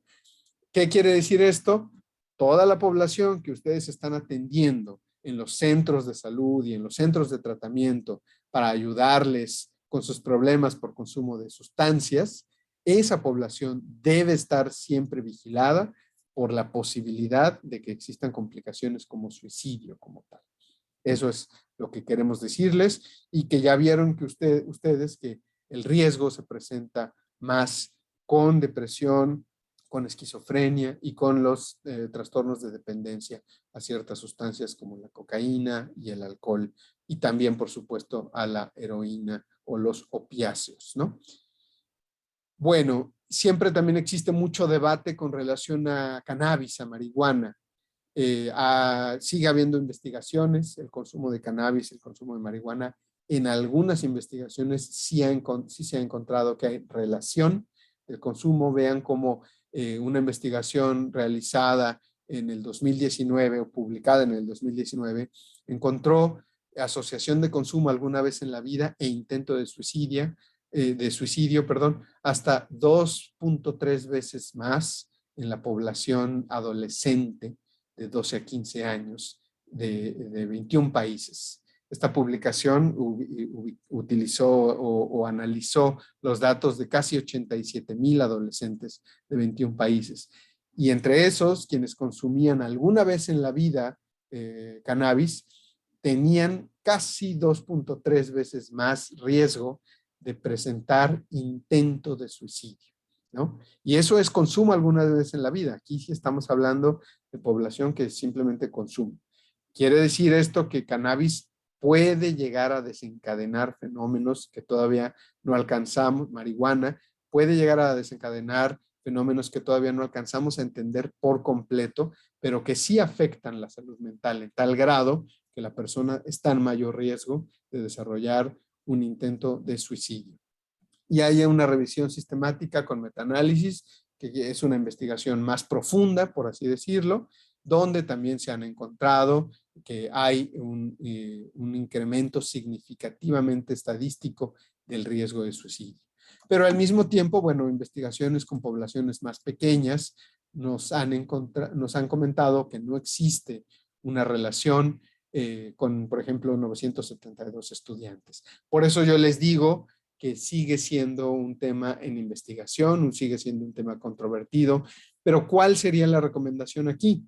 ¿Qué quiere decir esto? Toda la población que ustedes están atendiendo en los centros de salud y en los centros de tratamiento para ayudarles con sus problemas por consumo de sustancias, esa población debe estar siempre vigilada por la posibilidad de que existan complicaciones como suicidio como tal. Eso es lo que queremos decirles y que ya vieron que ustedes que el riesgo se presenta más con depresión, con esquizofrenia y con los trastornos de dependencia a ciertas sustancias como la cocaína y el alcohol y también, por supuesto, a la heroína o los opiáceos, ¿no? Bueno, siempre también existe mucho debate con relación a cannabis, a marihuana. Sigue habiendo investigaciones, el consumo de cannabis, el consumo de marihuana. En algunas investigaciones sí se ha encontrado que hay relación del consumo. Vean como una investigación realizada en el 2019 o publicada en el 2019 encontró asociación de consumo alguna vez en la vida e intento de suicidio, perdón, hasta 2.3 veces más en la población adolescente de 12 a 15 años de 21 países. Esta publicación utilizó o analizó los datos de casi 87,000 adolescentes de 21 países. Y entre esos, quienes consumían alguna vez en la vida cannabis, tenían casi 2.3 veces más riesgo de presentar intento de suicidio, ¿no? Y eso es consumo alguna vez en la vida. Aquí sí estamos hablando de población que simplemente consume. Quiere decir esto que cannabis puede llegar a desencadenar fenómenos que todavía no alcanzamos, marihuana, puede llegar a desencadenar fenómenos que todavía no alcanzamos a entender por completo, pero que sí afectan la salud mental en tal grado que la persona está en mayor riesgo de desarrollar un intento de suicidio. Y hay una revisión sistemática con metaanálisis, que es una investigación más profunda, por así decirlo, donde también se han encontrado que hay un incremento significativamente estadístico del riesgo de suicidio. Pero al mismo tiempo, bueno, investigaciones con poblaciones más pequeñas nos han comentado que no existe una relación con, por ejemplo, 972 estudiantes. Por eso yo les digo que sigue siendo un tema en investigación, sigue siendo un tema controvertido, pero ¿cuál sería la recomendación aquí?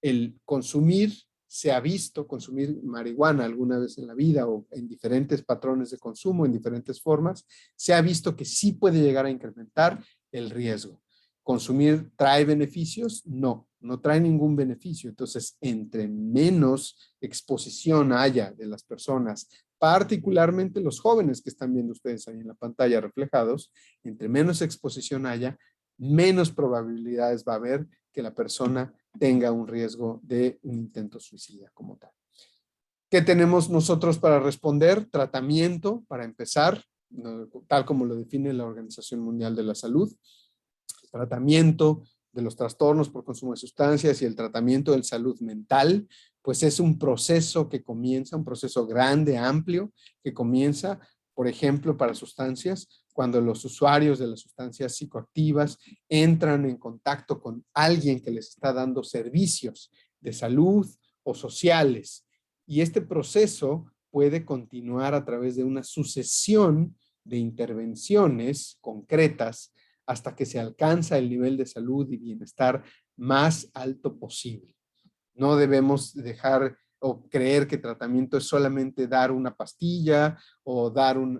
El consumir, se ha visto consumir marihuana alguna vez en la vida o en diferentes patrones de consumo, en diferentes formas, se ha visto que sí puede llegar a incrementar el riesgo. ¿Consumir trae beneficios? No, no trae ningún beneficio. Entonces, entre menos exposición haya de las personas, particularmente los jóvenes que están viendo ustedes ahí en la pantalla reflejados, entre menos exposición haya, menos probabilidades va a haber que la persona tenga un riesgo de un intento suicida como tal. ¿Qué tenemos nosotros para responder? Tratamiento, para empezar, tal como lo define la Organización Mundial de la Salud. El tratamiento de los trastornos por consumo de sustancias y el tratamiento de salud mental, pues es un proceso que comienza, un proceso grande, amplio, que comienza, por ejemplo, para sustancias, cuando los usuarios de las sustancias psicoactivas entran en contacto con alguien que les está dando servicios de salud o sociales. Y este proceso puede continuar a través de una sucesión de intervenciones concretas hasta que se alcanza el nivel de salud y bienestar más alto posible. No debemos dejar o creer que tratamiento es solamente dar una pastilla o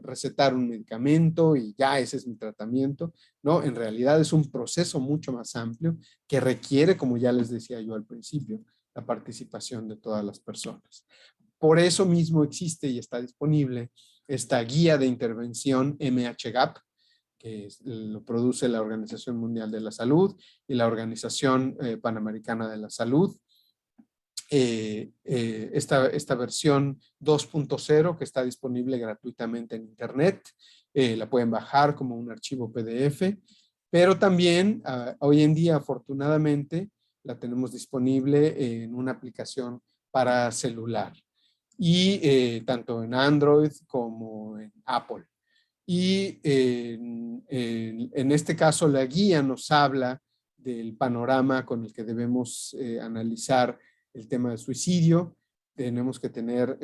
recetar un medicamento y ya ese es mi tratamiento. No, en realidad es un proceso mucho más amplio que requiere, como ya les decía yo al principio, la participación de todas las personas. Por eso mismo existe y está disponible esta guía de intervención MHGAP, que lo produce la Organización Mundial de la Salud y la Organización Panamericana de la Salud. Esta versión 2.0 que está disponible gratuitamente en internet, la pueden bajar como un archivo PDF, pero también hoy en día afortunadamente la tenemos disponible en una aplicación para celular y tanto en Android como en Apple. Y en este caso la guía nos habla del panorama con el que debemos analizar el tema del suicidio. Tenemos que tener,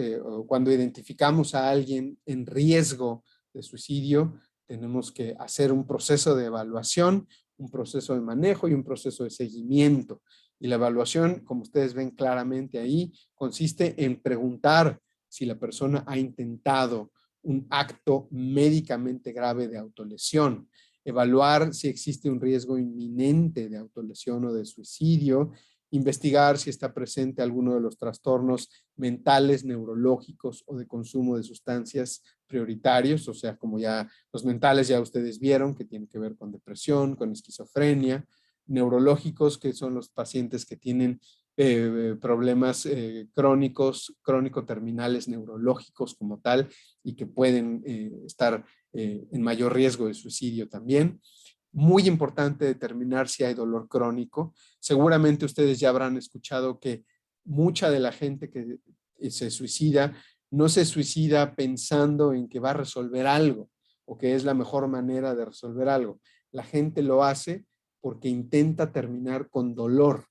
cuando identificamos a alguien en riesgo de suicidio, tenemos que hacer un proceso de evaluación, un proceso de manejo y un proceso de seguimiento. Y la evaluación, como ustedes ven claramente ahí, consiste en preguntar si la persona ha intentado un acto médicamente grave de autolesión, evaluar si existe un riesgo inminente de autolesión o de suicidio, investigar si está presente alguno de los trastornos mentales, neurológicos o de consumo de sustancias prioritarios, o sea, como ya los mentales ya ustedes vieron que tienen que ver con depresión, con esquizofrenia, neurológicos, que son los pacientes que tienen problemas crónico-terminales neurológicos como tal y que pueden estar en mayor riesgo de suicidio también. Muy importante determinar si hay dolor crónico. Seguramente ustedes ya habrán escuchado que mucha de la gente que se suicida no se suicida pensando en que va a resolver algo o que es la mejor manera de resolver algo. La gente lo hace porque intenta terminar con dolor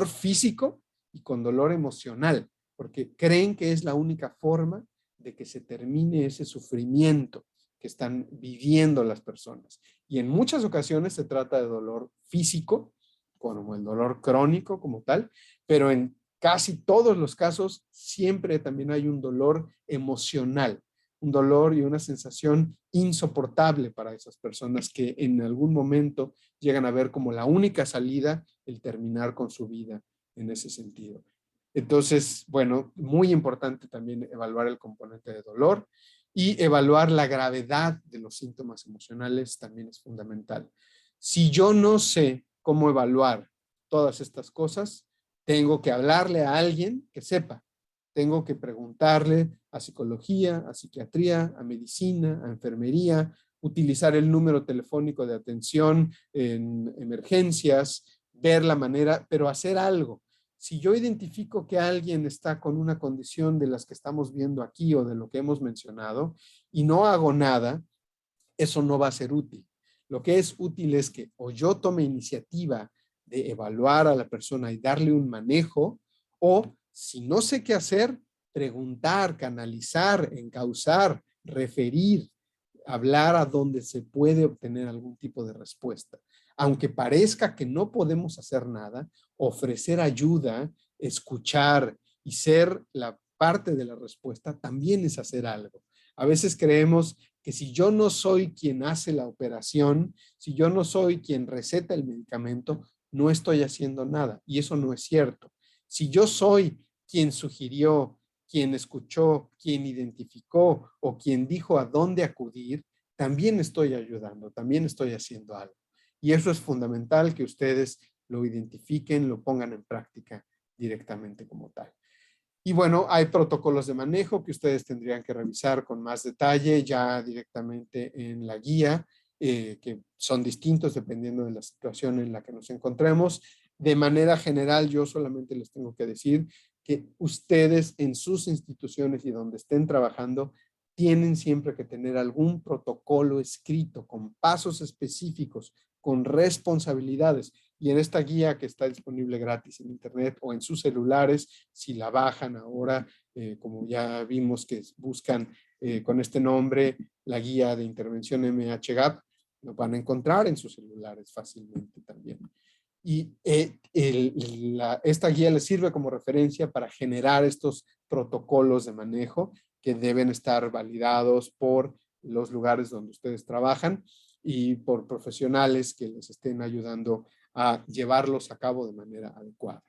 físico y con dolor emocional, porque creen que es la única forma de que se termine ese sufrimiento que están viviendo las personas. Y en muchas ocasiones se trata de dolor físico, como el dolor crónico como tal, pero en casi todos los casos siempre también hay un dolor emocional, un dolor y una sensación insoportable para esas personas que en algún momento llegan a ver como la única salida el terminar con su vida en ese sentido. Entonces, bueno, muy importante también evaluar el componente de dolor y evaluar la gravedad de los síntomas emocionales también es fundamental. Si yo no sé cómo evaluar todas estas cosas, tengo que hablarle a alguien que sepa. Tengo que preguntarle a psicología, a psiquiatría, a medicina, a enfermería, utilizar el número telefónico de atención en emergencias, ver la manera, pero hacer algo. Si yo identifico que alguien está con una condición de las que estamos viendo aquí o de lo que hemos mencionado y no hago nada, eso no va a ser útil. Lo que es útil es que o yo tome iniciativa de evaluar a la persona y darle un manejo, o si no sé qué hacer, preguntar, canalizar, encauzar, referir, hablar a donde se puede obtener algún tipo de respuesta. Aunque parezca que no podemos hacer nada, ofrecer ayuda, escuchar y ser la parte de la respuesta también es hacer algo. A veces creemos que si yo no soy quien hace la operación, si yo no soy quien receta el medicamento, no estoy haciendo nada. Y eso no es cierto. Si yo soy quien sugirió, quien escuchó, quien identificó o quien dijo a dónde acudir, también estoy ayudando, también estoy haciendo algo. Y eso es fundamental que ustedes lo identifiquen, lo pongan en práctica directamente como tal. Y bueno, hay protocolos de manejo que ustedes tendrían que revisar con más detalle ya directamente en la guía, que son distintos dependiendo de la situación en la que nos encontremos. De manera general, yo solamente les tengo que decir que ustedes en sus instituciones y donde estén trabajando tienen siempre que tener algún protocolo escrito con pasos específicos, con responsabilidades. Y en esta guía que está disponible gratis en internet o en sus celulares, si la bajan ahora, como ya vimos que buscan con este nombre, la guía de intervención MHGAP, lo van a encontrar en sus celulares fácilmente también. Y esta guía les sirve como referencia para generar estos protocolos de manejo que deben estar validados por los lugares donde ustedes trabajan y por profesionales que les estén ayudando a llevarlos a cabo de manera adecuada.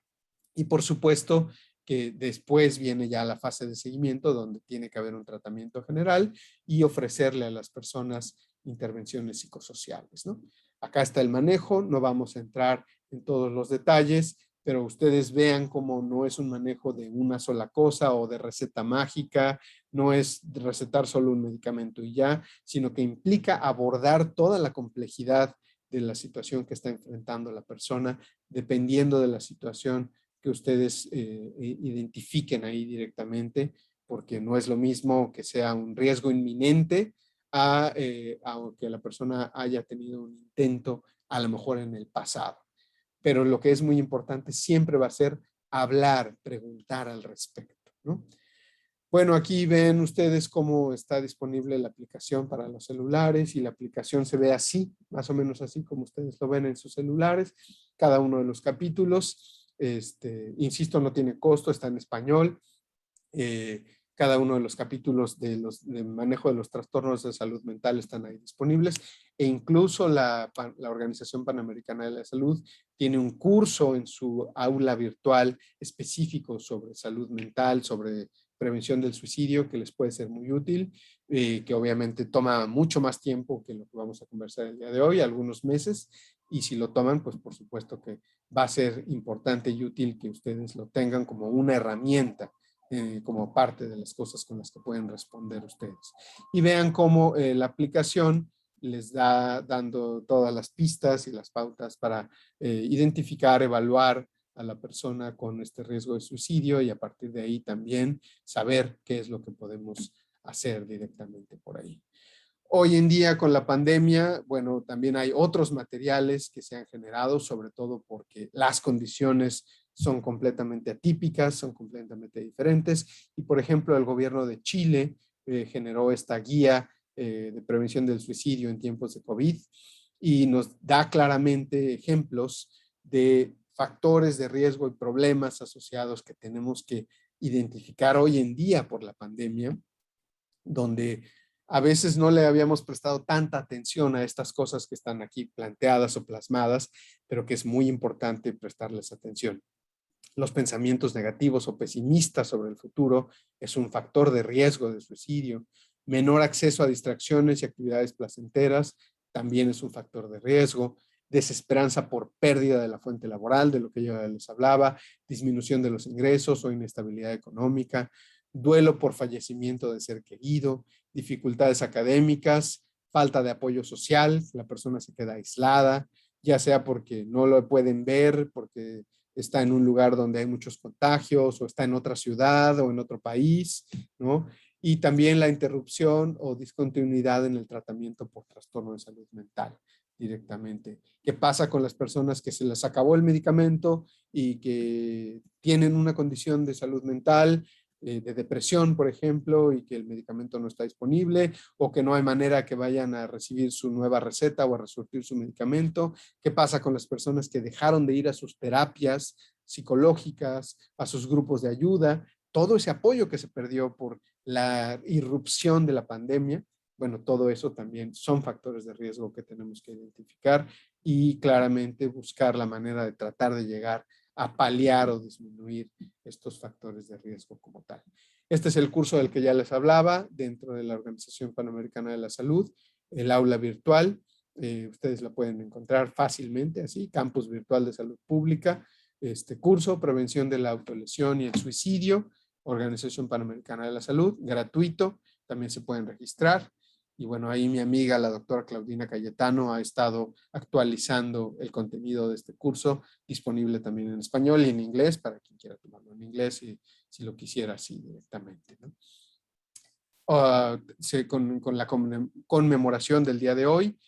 Y por supuesto que después viene ya la fase de seguimiento donde tiene que haber un tratamiento general y ofrecerle a las personas intervenciones psicosociales, ¿no? Acá está el manejo, no vamos a entrar en todos los detalles, pero ustedes vean cómo no es un manejo de una sola cosa o de receta mágica, no es recetar solo un medicamento y ya, sino que implica abordar toda la complejidad de la situación que está enfrentando la persona, dependiendo de la situación que ustedes identifiquen ahí directamente, porque no es lo mismo que sea un riesgo inminente a que la persona haya tenido un intento a lo mejor en el pasado. Pero lo que es muy importante siempre va a ser hablar, preguntar al respecto, ¿no? Bueno, aquí ven ustedes cómo está disponible la aplicación para los celulares y la aplicación se ve así, más o menos así como ustedes lo ven en sus celulares, cada uno de los capítulos. Insisto, no tiene costo, está en español. Cada uno de los capítulos de manejo de los trastornos de salud mental están ahí disponibles e incluso la Organización Panamericana de la Salud tiene un curso en su aula virtual específico sobre salud mental, sobre prevención del suicidio, que les puede ser muy útil, que obviamente toma mucho más tiempo que lo que vamos a conversar el día de hoy, algunos meses, y si lo toman, pues por supuesto que va a ser importante y útil que ustedes lo tengan como una herramienta, como parte de las cosas con las que pueden responder ustedes. Y vean cómo la aplicación les da dando todas las pistas y las pautas para identificar, evaluar a la persona con este riesgo de suicidio y a partir de ahí también saber qué es lo que podemos hacer directamente por ahí. Hoy en día con la pandemia, bueno, también hay otros materiales que se han generado, sobre todo porque las condiciones son completamente atípicas, son completamente diferentes. Y por ejemplo, el gobierno de Chile generó esta guía de prevención del suicidio en tiempos de COVID y nos da claramente ejemplos de factores de riesgo y problemas asociados que tenemos que identificar hoy en día por la pandemia, donde a veces no le habíamos prestado tanta atención a estas cosas que están aquí planteadas o plasmadas, pero que es muy importante prestarles atención. Los pensamientos negativos o pesimistas sobre el futuro es un factor de riesgo de suicidio. Menor acceso a distracciones y actividades placenteras también es un factor de riesgo. Desesperanza por pérdida de la fuente laboral, de lo que yo les hablaba, disminución de los ingresos o inestabilidad económica, duelo por fallecimiento de ser querido, dificultades académicas, falta de apoyo social, la persona se queda aislada, ya sea porque no lo pueden ver, porque está en un lugar donde hay muchos contagios o está en otra ciudad o en otro país, ¿no? Y también la interrupción o discontinuidad en el tratamiento por trastorno de salud mental directamente. ¿Qué pasa con las personas que se les acabó el medicamento y que tienen una condición de salud mental, de depresión, por ejemplo, y que el medicamento no está disponible o que no hay manera que vayan a recibir su nueva receta o a resurtir su medicamento? ¿Qué pasa con las personas que dejaron de ir a sus terapias psicológicas, a sus grupos de ayuda? Todo ese apoyo que se perdió por la irrupción de la pandemia, bueno, todo eso también son factores de riesgo que tenemos que identificar y claramente buscar la manera de tratar de llegar a paliar o disminuir estos factores de riesgo como tal. Este es el curso del que ya les hablaba dentro de la Organización Panamericana de la Salud, el aula virtual. Ustedes la pueden encontrar fácilmente así, Campus Virtual de Salud Pública, este curso, Prevención de la Autolesión y el Suicidio, Organización Panamericana de la Salud, gratuito, también se pueden registrar. Y bueno, ahí mi amiga, la doctora Claudina Cayetano, ha estado actualizando el contenido de este curso, disponible también en español y en inglés, para quien quiera tomarlo en inglés y si lo quisiera así directamente, ¿no? Con la conmemoración del día de hoy,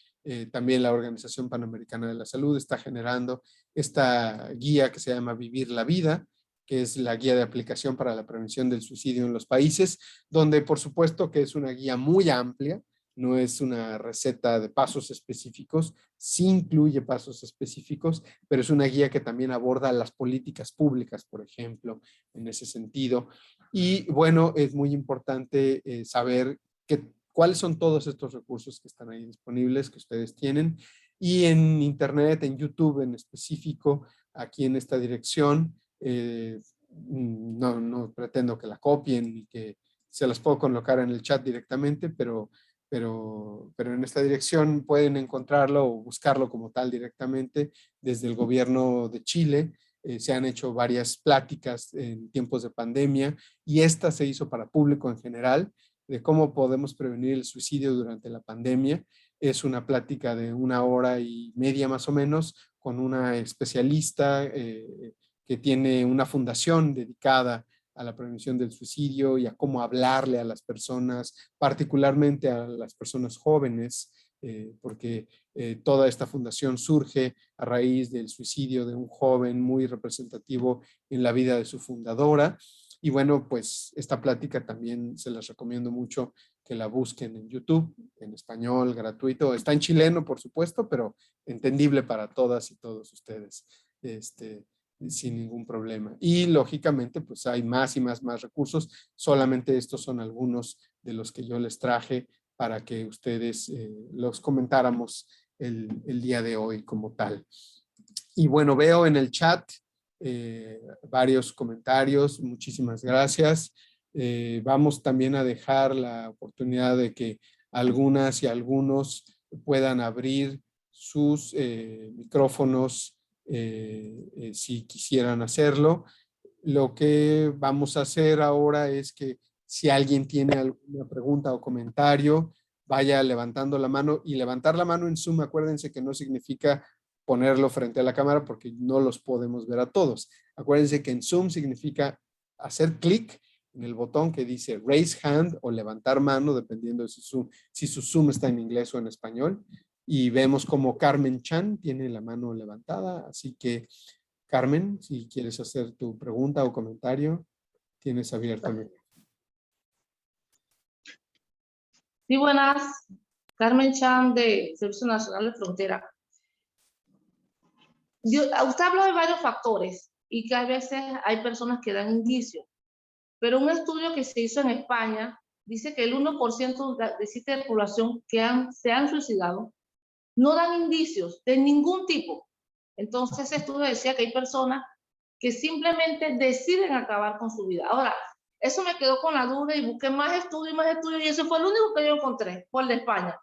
también la Organización Panamericana de la Salud está generando esta guía que se llama Vivir la Vida, que es la guía de aplicación para la prevención del suicidio en los países, donde por supuesto que es una guía muy amplia, no es una receta de pasos específicos, sí incluye pasos específicos, pero es una guía que también aborda las políticas públicas, por ejemplo, en ese sentido. Y bueno, es muy importante saber cuáles son todos estos recursos que están ahí disponibles, que ustedes tienen. Y en internet, en YouTube en específico, aquí en esta dirección, no pretendo que la copien y que se las puedo colocar en el chat directamente, pero en esta dirección pueden encontrarlo o buscarlo como tal directamente desde el gobierno de Chile. Se han hecho varias pláticas en tiempos de pandemia y esta se hizo para público en general de cómo podemos prevenir el suicidio durante la pandemia. Es una plática de 1 hora y media más o menos con una especialista que tiene una fundación dedicada a la prevención del suicidio y a cómo hablarle a las personas, particularmente a las personas jóvenes, porque toda esta fundación surge a raíz del suicidio de un joven muy representativo en la vida de su fundadora. Y bueno, pues esta plática también se las recomiendo mucho que la busquen en YouTube, en español, gratuito. Está en chileno, por supuesto, pero entendible para todas y todos ustedes. Sin ningún problema. Y lógicamente, pues hay más y más recursos. Solamente estos son algunos de los que yo les traje para que ustedes los comentáramos el día de hoy como tal. Y bueno, veo en el chat varios comentarios. Muchísimas gracias. Vamos también a dejar la oportunidad de que algunas y algunos puedan abrir sus micrófonos si quisieran hacerlo. Lo que vamos a hacer ahora es que si alguien tiene alguna pregunta o comentario, vaya levantando la mano, y levantar la mano en Zoom, acuérdense que no significa ponerlo frente a la cámara porque no los podemos ver a todos. Acuérdense que en Zoom significa hacer clic en el botón que dice raise hand o levantar mano, dependiendo de si su Zoom está en inglés o en español. Y vemos como Carmen Chan tiene la mano levantada, así que Carmen, si quieres hacer tu pregunta o comentario, tienes abierto el micrófono. Sí, buenas. Carmen Chan de Servicio Nacional de Frontera. Usted habló de varios factores y que a veces hay personas que dan indicios, pero un estudio que se hizo en España dice que el 1% de la población que se han suicidado no dan indicios de ningún tipo. Entonces, ese estudio decía que hay personas que simplemente deciden acabar con su vida. Ahora, eso me quedó con la duda y busqué más estudios y eso fue lo único que yo encontré, por el de España.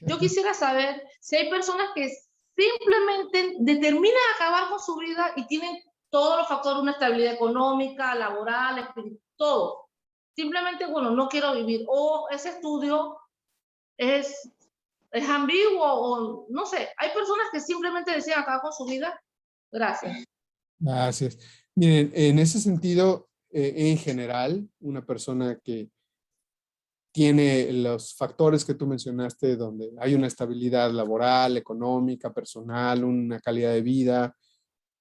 Yo quisiera saber si hay personas que simplemente determinan acabar con su vida y tienen todos los factores, una estabilidad económica, laboral, espiritual, todo. Simplemente, bueno, no quiero vivir. O ese estudio es ambiguo o no sé. Hay personas que simplemente deciden acabar con su vida. Gracias. Gracias. Miren, en ese sentido, en general, una persona que tiene los factores que tú mencionaste, donde hay una estabilidad laboral, económica, personal, una calidad de vida,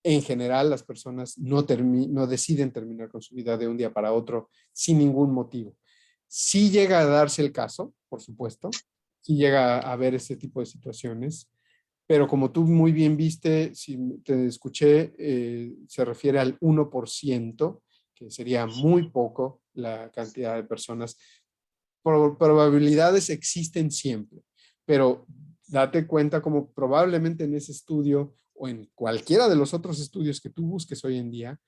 en general las personas no deciden terminar con su vida de un día para otro sin ningún motivo. Sí llega a darse el caso, por supuesto, sí llega a haber ese tipo de situaciones, pero como tú muy bien viste, si te escuché, se refiere al 1%, que sería muy poco la cantidad de personas. Probabilidades existen siempre, pero date cuenta como probablemente en ese estudio o en cualquiera de los otros estudios que tú busques hoy en día,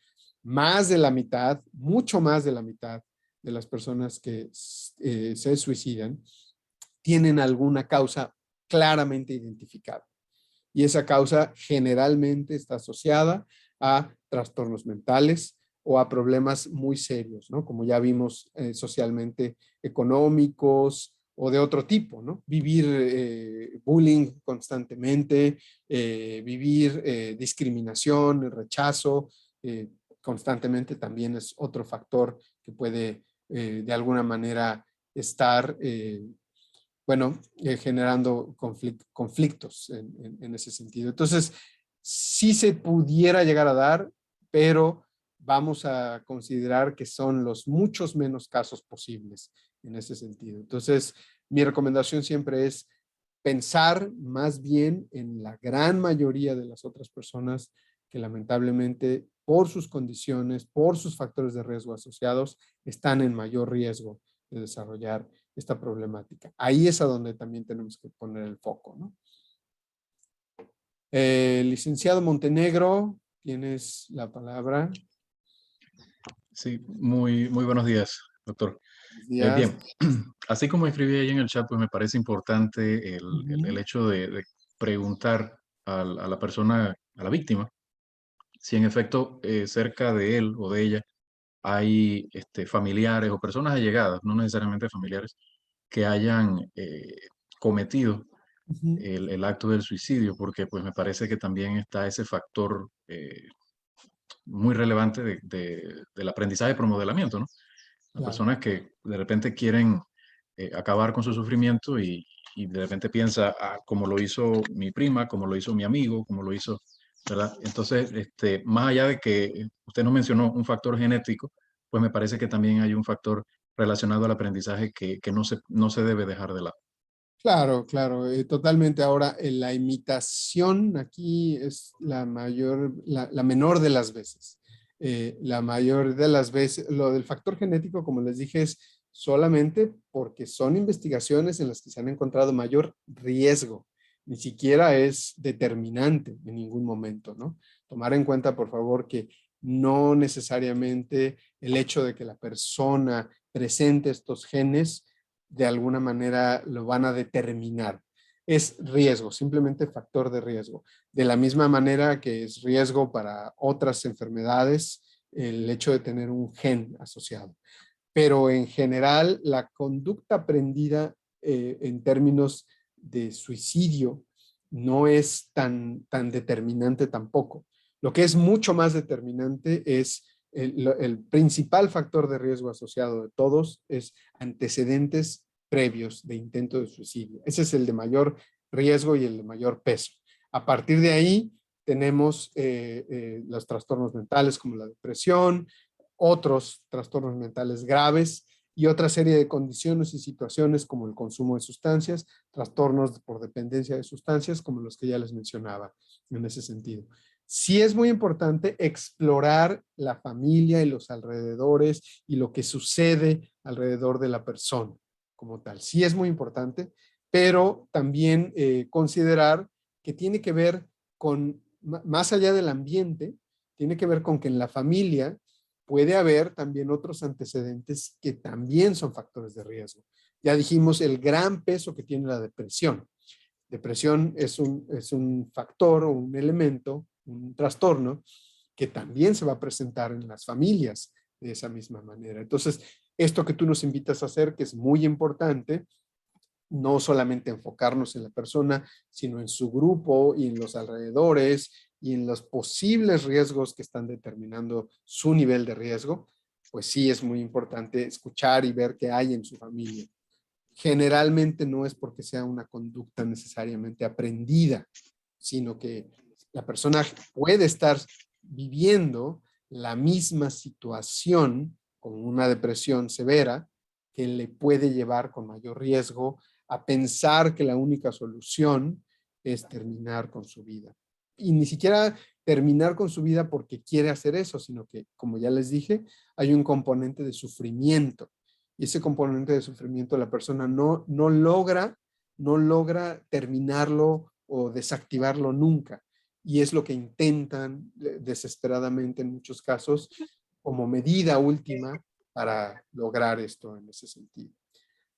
más de la mitad, mucho más de la mitad de las personas que se suicidan tienen alguna causa claramente identificada. Y esa causa generalmente está asociada a trastornos mentales o a problemas muy serios, ¿no? Como ya vimos socialmente económicos o de otro tipo, ¿no? Vivir bullying constantemente, vivir discriminación, rechazo constantemente también es otro factor que puede de alguna manera estar bueno, generando conflictos en ese sentido. Entonces, sí se pudiera llegar a dar, pero vamos a considerar que son los muchos menos casos posibles en ese sentido. Entonces, mi recomendación siempre es pensar más bien en la gran mayoría de las otras personas que lamentablemente por sus condiciones, por sus factores de riesgo asociados, están en mayor riesgo de desarrollar esta problemática. Ahí es a donde también tenemos que poner el foco, ¿no? Licenciado Montenegro, tienes la palabra. Sí, muy buenos días, doctor. Buenos días. Bien, así como escribí ahí en el chat, pues me parece importante el hecho de preguntar a la persona, a la víctima, si en efecto cerca de él o de ella hay familiares o personas allegadas, no necesariamente familiares, que hayan cometido Ujú. el acto del suicidio, porque pues me parece que también está ese factor muy relevante del aprendizaje por modelamiento, ¿no? Las Claro. personas que de repente quieren acabar con su sufrimiento y de repente piensa, ah, como lo hizo mi prima, como lo hizo mi amigo, como lo hizo, ¿verdad? Entonces, más allá de que usted nos mencionó un factor genético, pues me parece que también hay un factor relacionado al aprendizaje que no se debe dejar de lado. Claro, claro, totalmente. Ahora, la imitación aquí es la mayor, la menor de las veces. La mayor de las veces, lo del factor genético, como les dije, es solamente porque son investigaciones en las que se han encontrado mayor riesgo. Ni siquiera es determinante en ningún momento, ¿no? Tomar en cuenta, por favor, que no necesariamente el hecho de que la persona presente estos genes de alguna manera lo van a determinar. Es riesgo, simplemente factor de riesgo. De la misma manera que es riesgo para otras enfermedades el hecho de tener un gen asociado. Pero en general, la conducta aprendida en términos de suicidio no es tan determinante tampoco. Lo que es mucho más determinante es el principal factor de riesgo asociado de todos es antecedentes previos de intento de suicidio. Ese es el de mayor riesgo y el de mayor peso. A partir de ahí tenemos los trastornos mentales como la depresión, otros trastornos mentales graves y otra serie de condiciones y situaciones como el consumo de sustancias, trastornos por dependencia de sustancias como los que ya les mencionaba en ese sentido. Sí es muy importante explorar la familia y los alrededores y lo que sucede alrededor de la persona como tal. Sí es muy importante, pero también considerar que tiene que ver con, más allá del ambiente, tiene que ver con que en la familia puede haber también otros antecedentes que también son factores de riesgo. Ya dijimos el gran peso que tiene la depresión. Depresión es un factor o un elemento, un trastorno que también se va a presentar en las familias de esa misma manera. Entonces, esto que tú nos invitas a hacer, que es muy importante, no solamente enfocarnos en la persona, sino en su grupo y en los alrededores y en los posibles riesgos que están determinando su nivel de riesgo, pues sí es muy importante escuchar y ver qué hay en su familia. Generalmente no es porque sea una conducta necesariamente aprendida, sino que la persona puede estar viviendo la misma situación con una depresión severa que le puede llevar con mayor riesgo a pensar que la única solución es terminar con su vida. Y ni siquiera terminar con su vida porque quiere hacer eso, sino que, como ya les dije, hay un componente de sufrimiento. Y ese componente de sufrimiento la persona no logra terminarlo o desactivarlo nunca. Y es lo que intentan desesperadamente en muchos casos como medida última para lograr esto en ese sentido.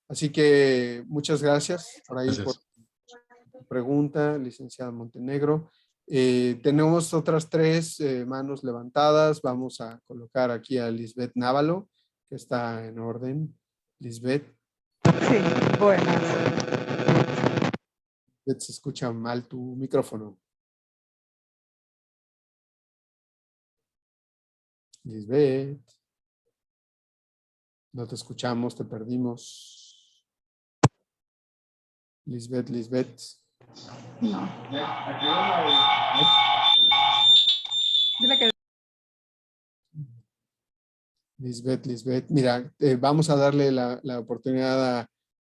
Así que muchas gracias por ahí por tu pregunta, licenciada Montenegro. Tenemos otras 3 manos levantadas. Vamos a colocar aquí a Lisbeth Návalo, que está en orden. Lisbeth. Sí, buenas. Lisbeth, se escucha mal tu micrófono. Lisbeth. No te escuchamos, te perdimos. Lisbeth. No. Dile que... Lisbeth. Mira, vamos a darle la oportunidad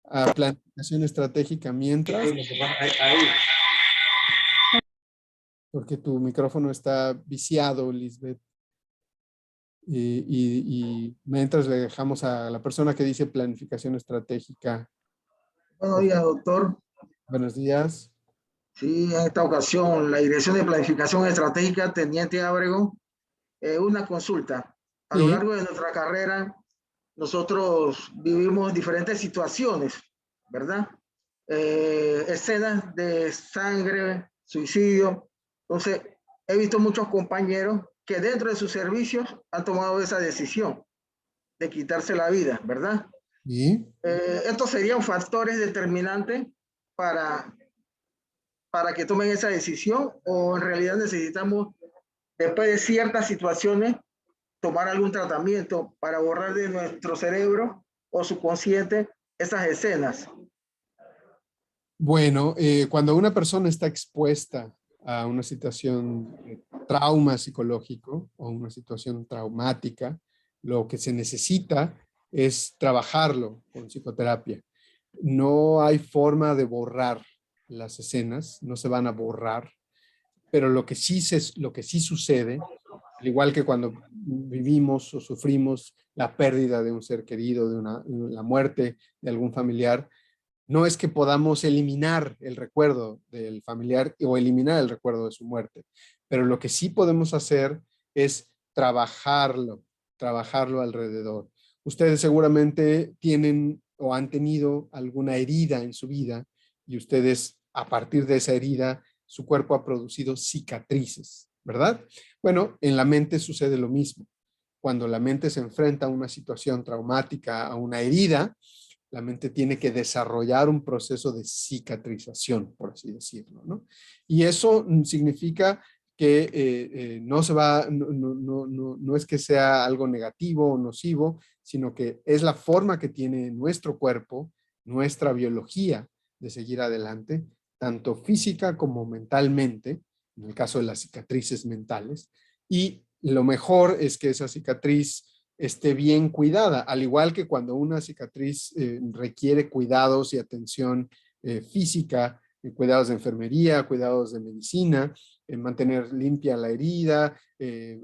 a planificación estratégica mientras. Porque tu micrófono está viciado, Lisbeth. Y mientras le dejamos a la persona que dice planificación estratégica. Buenos días, doctor. Buenos días. Sí, en esta ocasión, la Dirección de Planificación Estratégica, Teniente Ábrego, una consulta. A lo largo de nuestra carrera, nosotros vivimos diferentes situaciones, ¿verdad? Escenas de sangre, suicidio. Entonces, he visto muchos compañeros que dentro de sus servicios han tomado esa decisión de quitarse la vida, ¿verdad? ¿Y? Estos serían factores determinantes para que tomen esa decisión, o en realidad necesitamos, después de ciertas situaciones, tomar algún tratamiento para borrar de nuestro cerebro o subconsciente esas escenas. Bueno, cuando una persona está expuesta a una situación de trauma psicológico o una situación traumática, lo que se necesita es trabajarlo con psicoterapia. No hay forma de borrar las escenas, no se van a borrar, pero lo que sí sucede, al igual que cuando vivimos o sufrimos la pérdida de un ser querido, la muerte de algún familiar, no es que podamos eliminar el recuerdo del familiar o eliminar el recuerdo de su muerte, pero lo que sí podemos hacer es trabajarlo alrededor. Ustedes seguramente tienen o han tenido alguna herida en su vida y ustedes, a partir de esa herida, su cuerpo ha producido cicatrices, ¿verdad? Bueno, en la mente sucede lo mismo. Cuando la mente se enfrenta a una situación traumática, a una herida, la mente tiene que desarrollar un proceso de cicatrización, por así decirlo, ¿no? Y eso significa que no es que sea algo negativo o nocivo, sino que es la forma que tiene nuestro cuerpo, nuestra biología de seguir adelante, tanto física como mentalmente, en el caso de las cicatrices mentales, y lo mejor es que esa cicatriz esté bien cuidada, al igual que cuando una cicatriz requiere cuidados y atención física, cuidados de enfermería, cuidados de medicina, mantener limpia la herida,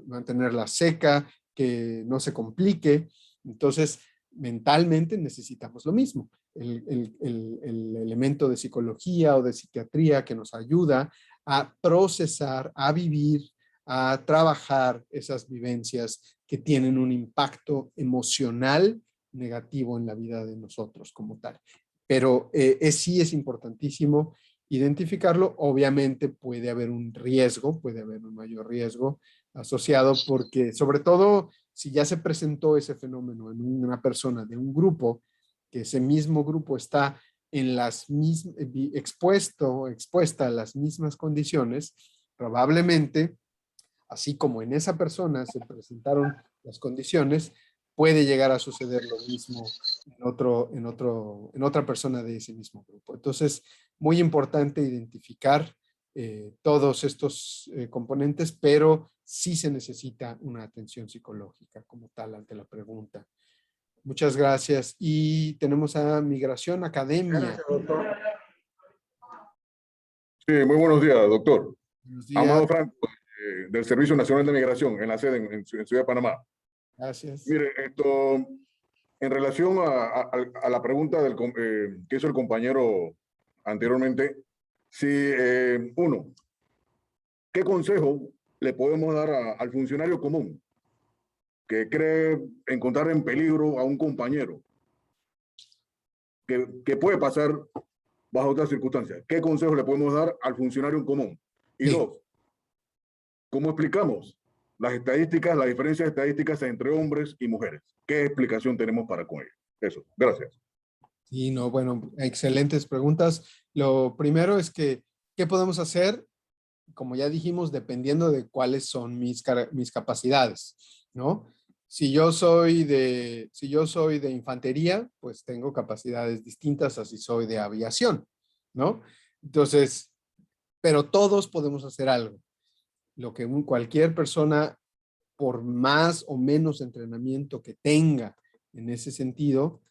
mantenerla seca, que no se complique. Entonces, mentalmente necesitamos lo mismo. El elemento de psicología o de psiquiatría que nos ayuda a procesar, a vivir, a trabajar esas vivencias que tienen un impacto emocional negativo en la vida de nosotros como tal. Pero sí es importantísimo identificarlo. Obviamente puede haber un riesgo, puede haber un mayor riesgo asociado porque, sobre todo, si ya se presentó ese fenómeno en una persona de un grupo, que ese mismo grupo está en expuesta a las mismas condiciones, probablemente, así como en esa persona se presentaron las condiciones, puede llegar a suceder lo mismo en otra persona de ese mismo grupo. Entonces, muy importante identificar todos estos componentes, pero sí se necesita una atención psicológica como tal ante la pregunta. Muchas gracias. Y tenemos a Migración Academia. Gracias, doctor. Sí, muy buenos días, doctor. Buenos días. Amado Franco, del Servicio Nacional de Migración, en la sede en Ciudad de Panamá. Gracias. Mire, en relación a la pregunta que hizo el compañero anteriormente, si uno, ¿qué consejo le podemos dar al funcionario común que cree encontrar en peligro a un compañero que puede pasar bajo otras circunstancias? ¿Qué consejo le podemos dar al funcionario común? Y Sí. dos, ¿cómo explicamos las estadísticas, las diferencias estadísticas entre hombres y mujeres? ¿Qué explicación tenemos para con ello? Eso, gracias. Sí, no, bueno, excelentes preguntas. Lo primero es que, ¿qué podemos hacer? Como ya dijimos, dependiendo de cuáles son mis capacidades, ¿no? Si yo soy de infantería, pues tengo capacidades distintas a si soy de aviación, ¿no? Entonces, pero todos podemos hacer algo. Lo que cualquier persona, por más o menos entrenamiento que tenga en ese sentido,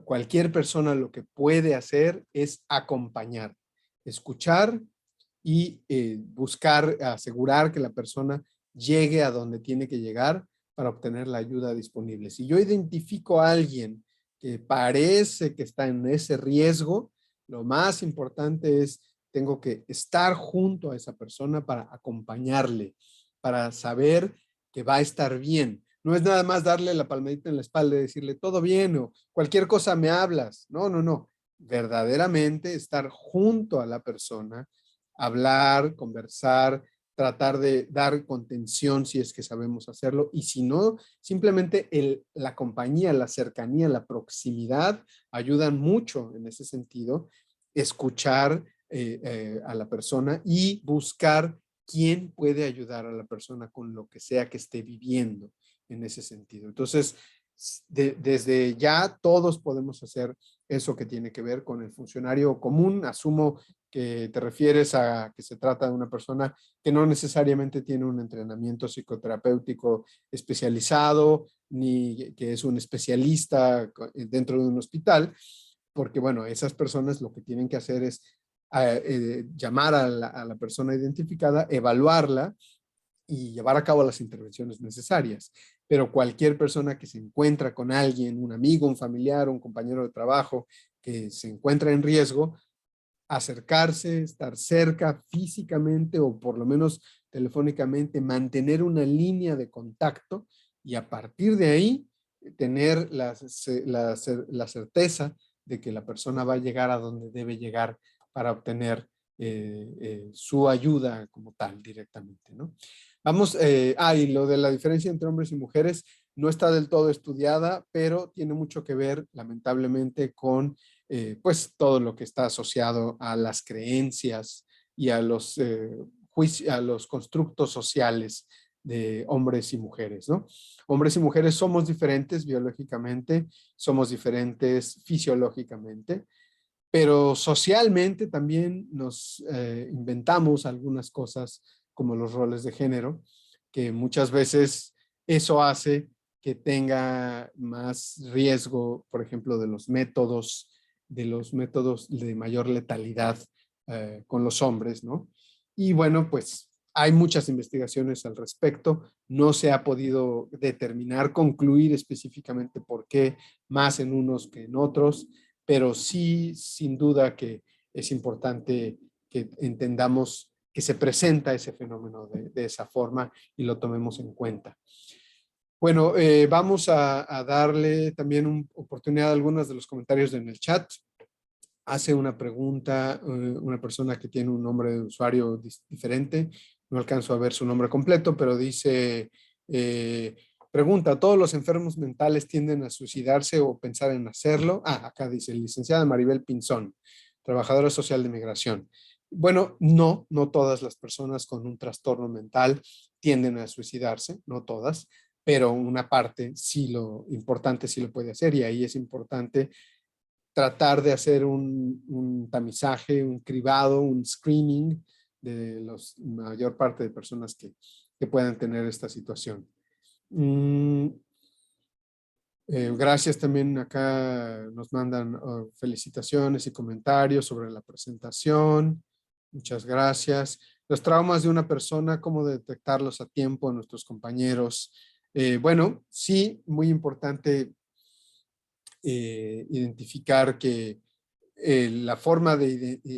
cualquier persona lo que puede hacer es acompañar, escuchar y buscar asegurar que la persona llegue a donde tiene que llegar para obtener la ayuda disponible. Si yo identifico a alguien que parece que está en ese riesgo, lo más importante es tengo que estar junto a esa persona para acompañarle, para saber que va a estar bien, No es nada más darle la palmadita en la espalda y decirle todo bien o cualquier cosa me hablas. No, no, no. Verdaderamente estar junto a la persona, hablar, conversar, tratar de dar contención si es que sabemos hacerlo y si no, simplemente la compañía, la cercanía, la proximidad ayudan mucho en ese sentido. Escuchar a la persona y buscar quién puede ayudar a la persona con lo que sea que esté viviendo en ese sentido. Entonces, desde ya todos podemos hacer eso que tiene que ver con el funcionario común. Asumo que te refieres a que se trata de una persona que no necesariamente tiene un entrenamiento psicoterapéutico especializado, ni que es un especialista dentro de un hospital, porque bueno, esas personas lo que tienen que hacer es llamar a la persona identificada, evaluarla y llevar a cabo las intervenciones necesarias. Pero cualquier persona que se encuentra con alguien, un amigo, un familiar, un compañero de trabajo que se encuentra en riesgo, acercarse, estar cerca físicamente o por lo menos telefónicamente, mantener una línea de contacto y a partir de ahí tener la certeza de que la persona va a llegar a donde debe llegar para obtener su ayuda como tal directamente, ¿no? Vamos, y lo de la diferencia entre hombres y mujeres no está del todo estudiada, pero tiene mucho que ver, lamentablemente, con pues todo lo que está asociado a las creencias y a los, a los constructos sociales de hombres y mujeres, ¿no? Hombres y mujeres somos diferentes biológicamente, somos diferentes fisiológicamente, pero socialmente también nos inventamos algunas cosas como los roles de género, que muchas veces eso hace que tenga más riesgo, por ejemplo, de los métodos de mayor letalidad con los hombres, ¿no? Y bueno, pues hay muchas investigaciones al respecto. No se ha podido determinar, concluir específicamente por qué más en unos que en otros, pero sí, sin duda que es importante que entendamos que se presenta ese fenómeno de esa forma y lo tomemos en cuenta. Bueno, vamos a darle también una oportunidad a algunos de los comentarios en el chat. Hace una pregunta una persona que tiene un nombre de usuario diferente. No alcanzo a ver su nombre completo, pero dice, pregunta, ¿todos los enfermos mentales tienden a suicidarse o pensar en hacerlo? Acá dice, licenciada Maribel Pinzón, trabajadora social de migración. Bueno, no todas las personas con un trastorno mental tienden a suicidarse, no todas, pero una parte sí lo importante sí lo puede hacer y ahí es importante tratar de hacer un tamizaje, un cribado, un screening de la mayor parte de personas que puedan tener esta situación. Gracias también acá nos mandan felicitaciones y comentarios sobre la presentación. Muchas gracias. Los traumas de una persona, ¿cómo detectarlos a tiempo a nuestros compañeros? Bueno, sí, muy importante identificar que la forma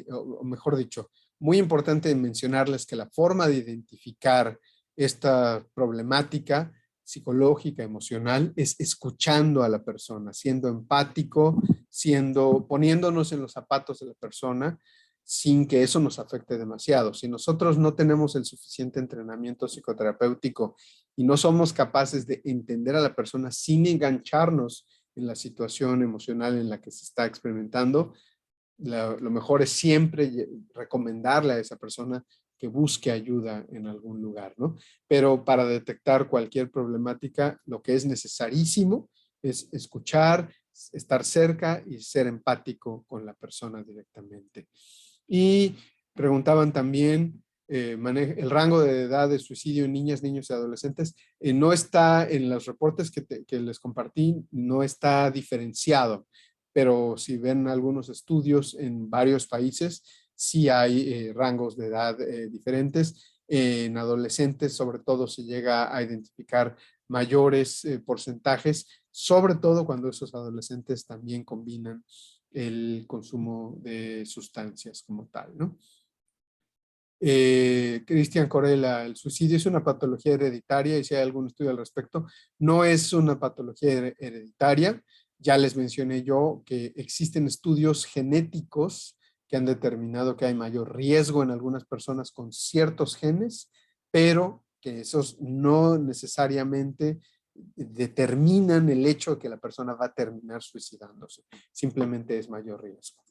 o mejor dicho, muy importante mencionarles que la forma de identificar esta problemática psicológica, emocional, es escuchando a la persona, siendo empático, poniéndonos en los zapatos de la persona, sin que eso nos afecte demasiado. Si nosotros no tenemos el suficiente entrenamiento psicoterapéutico y no somos capaces de entender a la persona sin engancharnos en la situación emocional en la que se está experimentando, lo mejor es siempre recomendarle a esa persona que busque ayuda en algún lugar, ¿no? Pero para detectar cualquier problemática, lo que es necesarísimo es escuchar, estar cerca y ser empático con la persona directamente. Y preguntaban también el rango de edad de suicidio en niñas, niños y adolescentes. No está en los reportes que les compartí, no está diferenciado, pero si ven algunos estudios en varios países, sí hay rangos de edad diferentes. En adolescentes, sobre todo, se llega a identificar mayores porcentajes, sobre todo cuando esos adolescentes también combinan el consumo de sustancias como tal, ¿no? Cristian Corella, el suicidio es una patología hereditaria y si hay algún estudio al respecto, no es una patología hereditaria. Ya les mencioné yo que existen estudios genéticos que han determinado que hay mayor riesgo en algunas personas con ciertos genes, pero que esos no necesariamente determinan el hecho de que la persona va a terminar suicidándose. Simplemente es mayor riesgo.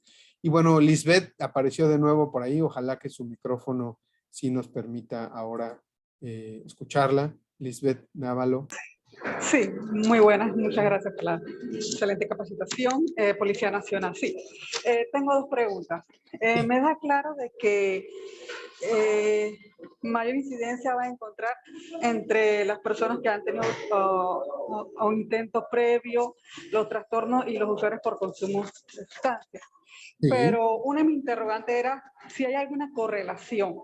Y bueno, Lisbeth apareció de nuevo por ahí. Ojalá que su micrófono sí nos permita ahora escucharla. Lisbeth Návalo. Sí, muy buenas. Muchas gracias por la excelente capacitación. Policía Nacional, sí. Tengo dos preguntas. Me da claro de que mayor incidencia va a encontrar entre las personas que han tenido un intento previo, los trastornos y los usuarios por consumo de sustancias. Sí. Pero una de mis interrogantes era si hay alguna correlación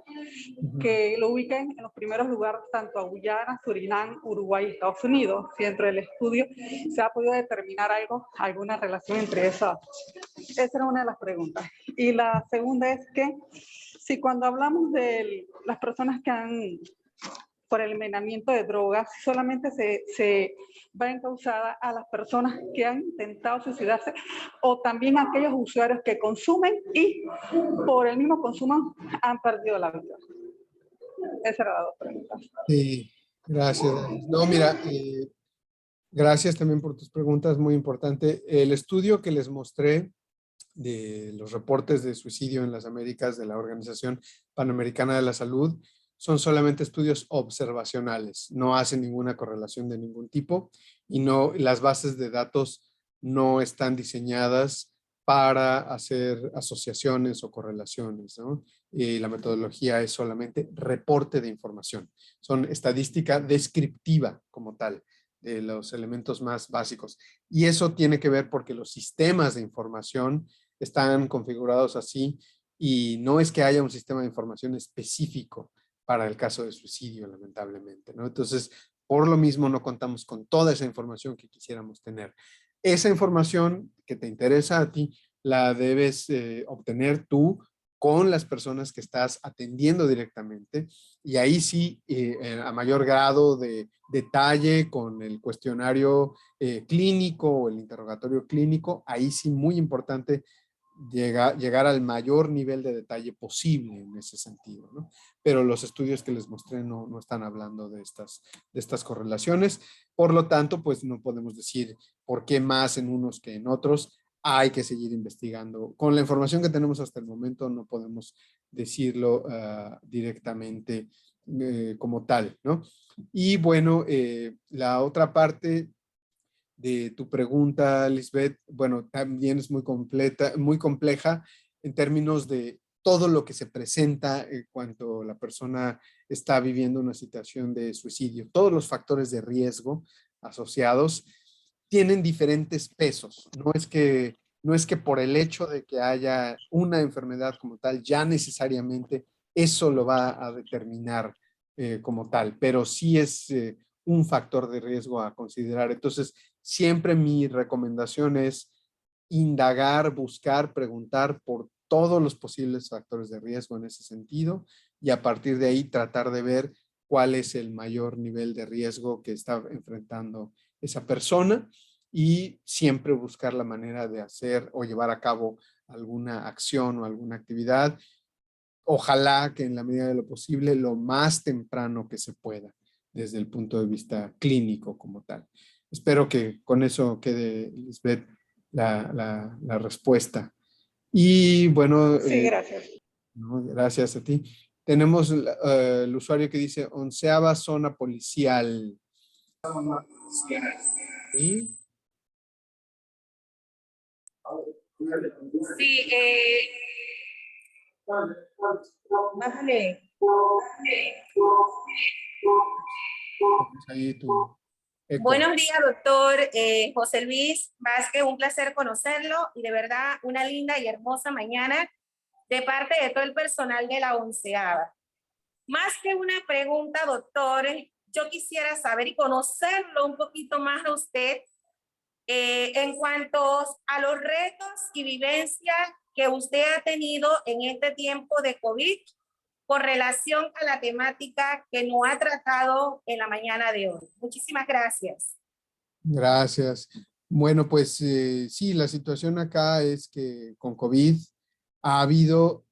que lo ubiquen en los primeros lugares tanto a Guyana, Surinam, Uruguay y Estados Unidos. Si dentro del estudio se ha podido determinar alguna relación entre esas. Esa era una de las preguntas. Y la segunda es que si cuando hablamos de las personas que han por el envenenamiento de drogas, solamente se va encausada a las personas que han intentado suicidarse o también a aquellos usuarios que consumen y por el mismo consumo han perdido la vida. Esas eran las dos preguntas. Sí, gracias. No, mira, gracias también por tus preguntas, muy importante. El estudio que les mostré de los reportes de suicidio en las Américas de la Organización Panamericana de la Salud son solamente estudios observacionales, no hacen ninguna correlación de ningún tipo y no, las bases de datos no están diseñadas para hacer asociaciones o correlaciones, ¿no? Y la metodología es solamente reporte de información. Son estadística descriptiva como tal, de los elementos más básicos. Y eso tiene que ver porque los sistemas de información están configurados así y no es que haya un sistema de información específico para el caso de suicidio, lamentablemente, ¿no? Entonces, por lo mismo no contamos con toda esa información que quisiéramos tener. Esa información que te interesa a ti, la debes obtener tú con las personas que estás atendiendo directamente y ahí sí, a mayor grado de detalle con el cuestionario clínico o el interrogatorio clínico, ahí sí muy importante llegar al mayor nivel de detalle posible en ese sentido, ¿no? Pero los estudios que les mostré no están hablando de estas correlaciones, por lo tanto, pues no podemos decir por qué más en unos que en otros. Hay que seguir investigando. Con la información que tenemos hasta el momento no podemos decirlo directamente como tal, ¿no? Y bueno, la otra parte de tu pregunta, Lisbeth, bueno, también es muy compleja en términos de todo lo que se presenta cuando la persona está viviendo una situación de suicidio. Todos los factores de riesgo asociados tienen diferentes pesos. No es que por el hecho de que haya una enfermedad como tal, ya necesariamente eso lo va a determinar como tal, pero sí es un factor de riesgo a considerar. Entonces, siempre mi recomendación es indagar, buscar, preguntar por todos los posibles factores de riesgo en ese sentido y a partir de ahí tratar de ver cuál es el mayor nivel de riesgo que está enfrentando esa persona y siempre buscar la manera de hacer o llevar a cabo alguna acción o alguna actividad. Ojalá que en la medida de lo posible, lo más temprano que se pueda, desde el punto de vista clínico como tal. Espero que con eso quede, Lisbeth, la respuesta. Y bueno, Sí, gracias. no, gracias a ti. Tenemos el usuario que dice 11ª zona policial. ¿Sí? Sí, bájale. Ahí tu eco. Buenos días, doctor José Luis Vázquez, un placer conocerlo y de verdad una linda y hermosa mañana de parte de todo el personal de la 11ª. Más que una pregunta, doctor, yo quisiera saber y conocerlo un poquito más a usted en cuanto a los retos y vivencias que usted ha tenido en este tiempo de COVID con relación a la temática que nos ha tratado en la mañana de hoy. Muchísimas gracias. Gracias. Bueno, pues sí, la situación acá es que con COVID ha habido,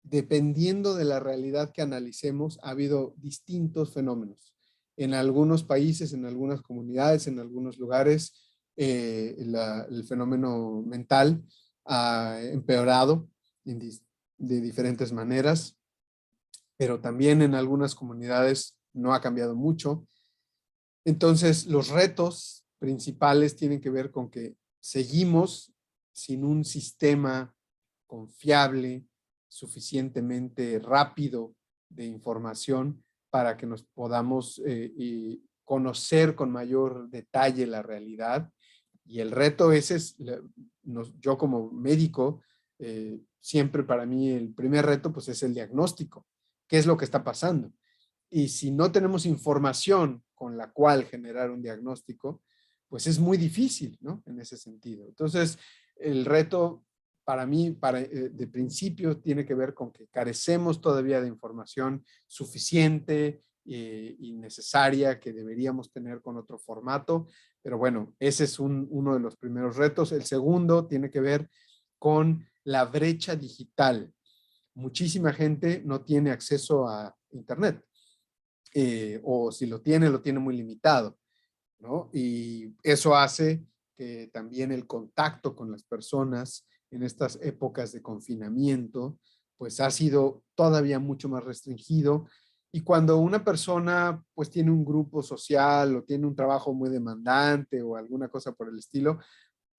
dependiendo de la realidad que analicemos, ha habido distintos fenómenos. En algunos países, en algunas comunidades, en algunos lugares, el fenómeno mental ha empeorado de diferentes maneras, pero también en algunas comunidades no ha cambiado mucho. Entonces, los retos principales tienen que ver con que seguimos sin un sistema confiable, suficientemente rápido de información para que nos podamos conocer con mayor detalle la realidad. Y el reto ese es, yo como médico, siempre para mí el primer reto pues es el diagnóstico. ¿Qué es lo que está pasando? Y si no tenemos información con la cual generar un diagnóstico, pues es muy difícil, ¿no? En ese sentido. Entonces, el reto para mí, de principio, tiene que ver con que carecemos todavía de información suficiente y necesaria que deberíamos tener con otro formato. Pero bueno, ese es uno de los primeros retos. El segundo tiene que ver con la brecha digital. Muchísima gente no tiene acceso a Internet. O si lo tiene muy limitado, ¿no? Y eso hace que también el contacto con las personas en estas épocas de confinamiento, pues ha sido todavía mucho más restringido. Y cuando una persona pues tiene un grupo social o tiene un trabajo muy demandante o alguna cosa por el estilo,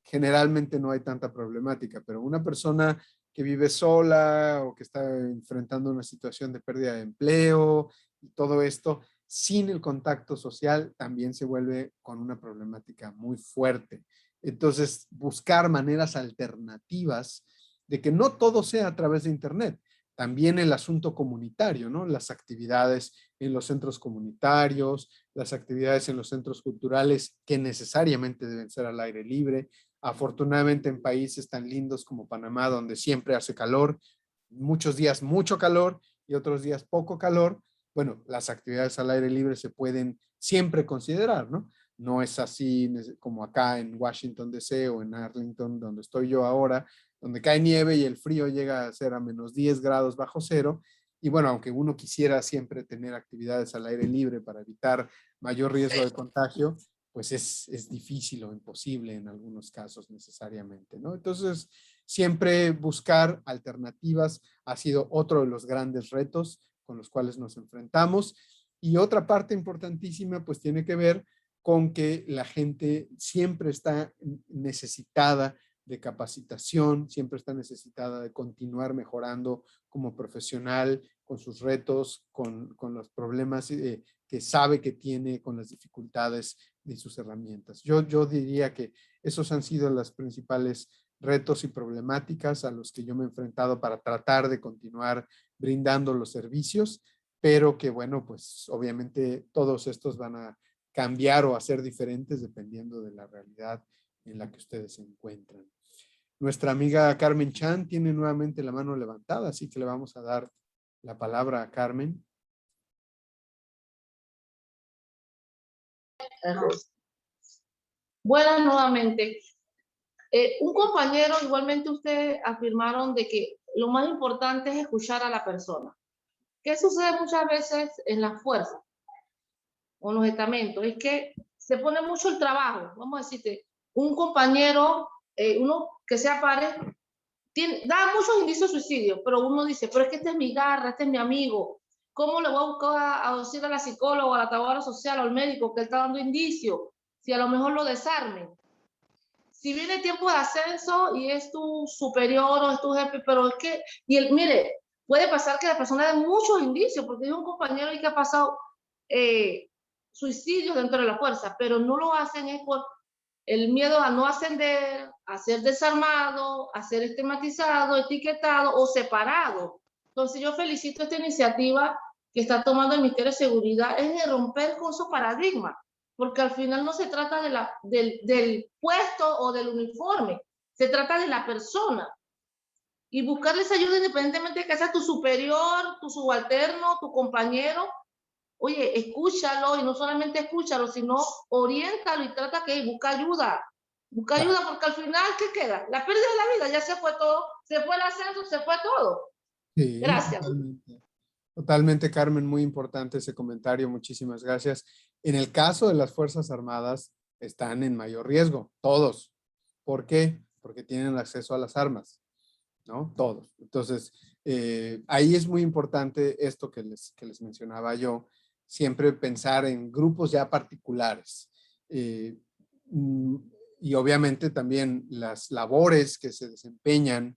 generalmente no hay tanta problemática, pero una persona que vive sola o que está enfrentando una situación de pérdida de empleo y todo esto, sin el contacto social, también se vuelve con una problemática muy fuerte. Entonces, buscar maneras alternativas de que no todo sea a través de Internet. También el asunto comunitario, ¿no? Las actividades en los centros comunitarios, las actividades en los centros culturales que necesariamente deben ser al aire libre. Afortunadamente en países tan lindos como Panamá, donde siempre hace calor, muchos días mucho calor y otros días poco calor, bueno, las actividades al aire libre se pueden siempre considerar, ¿no? No es así como acá en Washington DC o en Arlington, donde estoy yo ahora, donde cae nieve y el frío llega a ser a menos 10 grados bajo cero. Y bueno, aunque uno quisiera siempre tener actividades al aire libre para evitar mayor riesgo de contagio, pues es difícil o imposible en algunos casos necesariamente, ¿no? Entonces, siempre buscar alternativas ha sido otro de los grandes retos con los cuales nos enfrentamos. Y otra parte importantísima, pues tiene que ver con que la gente siempre está necesitada de capacitación, siempre está necesitada de continuar mejorando como profesional, con sus retos, con los problemas que sabe que tiene, con las dificultades de sus herramientas. Yo diría que esos han sido los principales retos y problemáticas a los que yo me he enfrentado para tratar de continuar brindando los servicios, pero que bueno, pues obviamente todos estos van a cambiar o a ser diferentes dependiendo de la realidad en la que ustedes se encuentran. Nuestra amiga Carmen Chan tiene nuevamente la mano levantada, así que le vamos a dar la palabra a Carmen. Buenas nuevamente. Un compañero, igualmente ustedes afirmaron de que lo más importante es escuchar a la persona. ¿Qué sucede muchas veces en la fuerza o en los estamentos? Es que se pone mucho el trabajo. Vamos a decirte, un compañero, uno que sea padre, da muchos indicios de suicidio, pero uno dice, pero es que este es mi garra, este es mi amigo. ¿Cómo le voy a buscar a decir a la psicóloga, a la trabajadora social o al médico que él está dando indicios? Si a lo mejor lo desarmen. Si viene tiempo de ascenso y es tu superior o es tu jefe, pero es que, mire, puede pasar que la persona dé muchos indicios, porque hay un compañero ahí que ha pasado suicidios dentro de la fuerza, pero no lo hacen es por el miedo a no ascender, a ser desarmado, a ser estigmatizado, etiquetado o separado. Entonces yo felicito esta iniciativa que está tomando el Ministerio de Seguridad, es de romper con esos paradigmas, porque al final no se trata del puesto o del uniforme, se trata de la persona. y buscarles ayuda independientemente de que sea tu superior, tu subalterno, tu compañero. Oye, escúchalo y no solamente escúchalo, sino oriéntalo y trata que busca ayuda. Busca ayuda porque al final, ¿qué queda? La pérdida de la vida, ya se fue todo, se fue el ascenso, se fue todo. Sí, Gracias. totalmente. Totalmente, Carmen, muy importante ese comentario, muchísimas gracias. En el caso de las Fuerzas Armadas, están en mayor riesgo, todos. ¿Por qué? Porque tienen acceso a las armas, ¿no? Todos. Entonces, ahí es muy importante esto que les mencionaba yo, siempre pensar en grupos ya particulares. Eh, mm, y obviamente también las labores que se desempeñan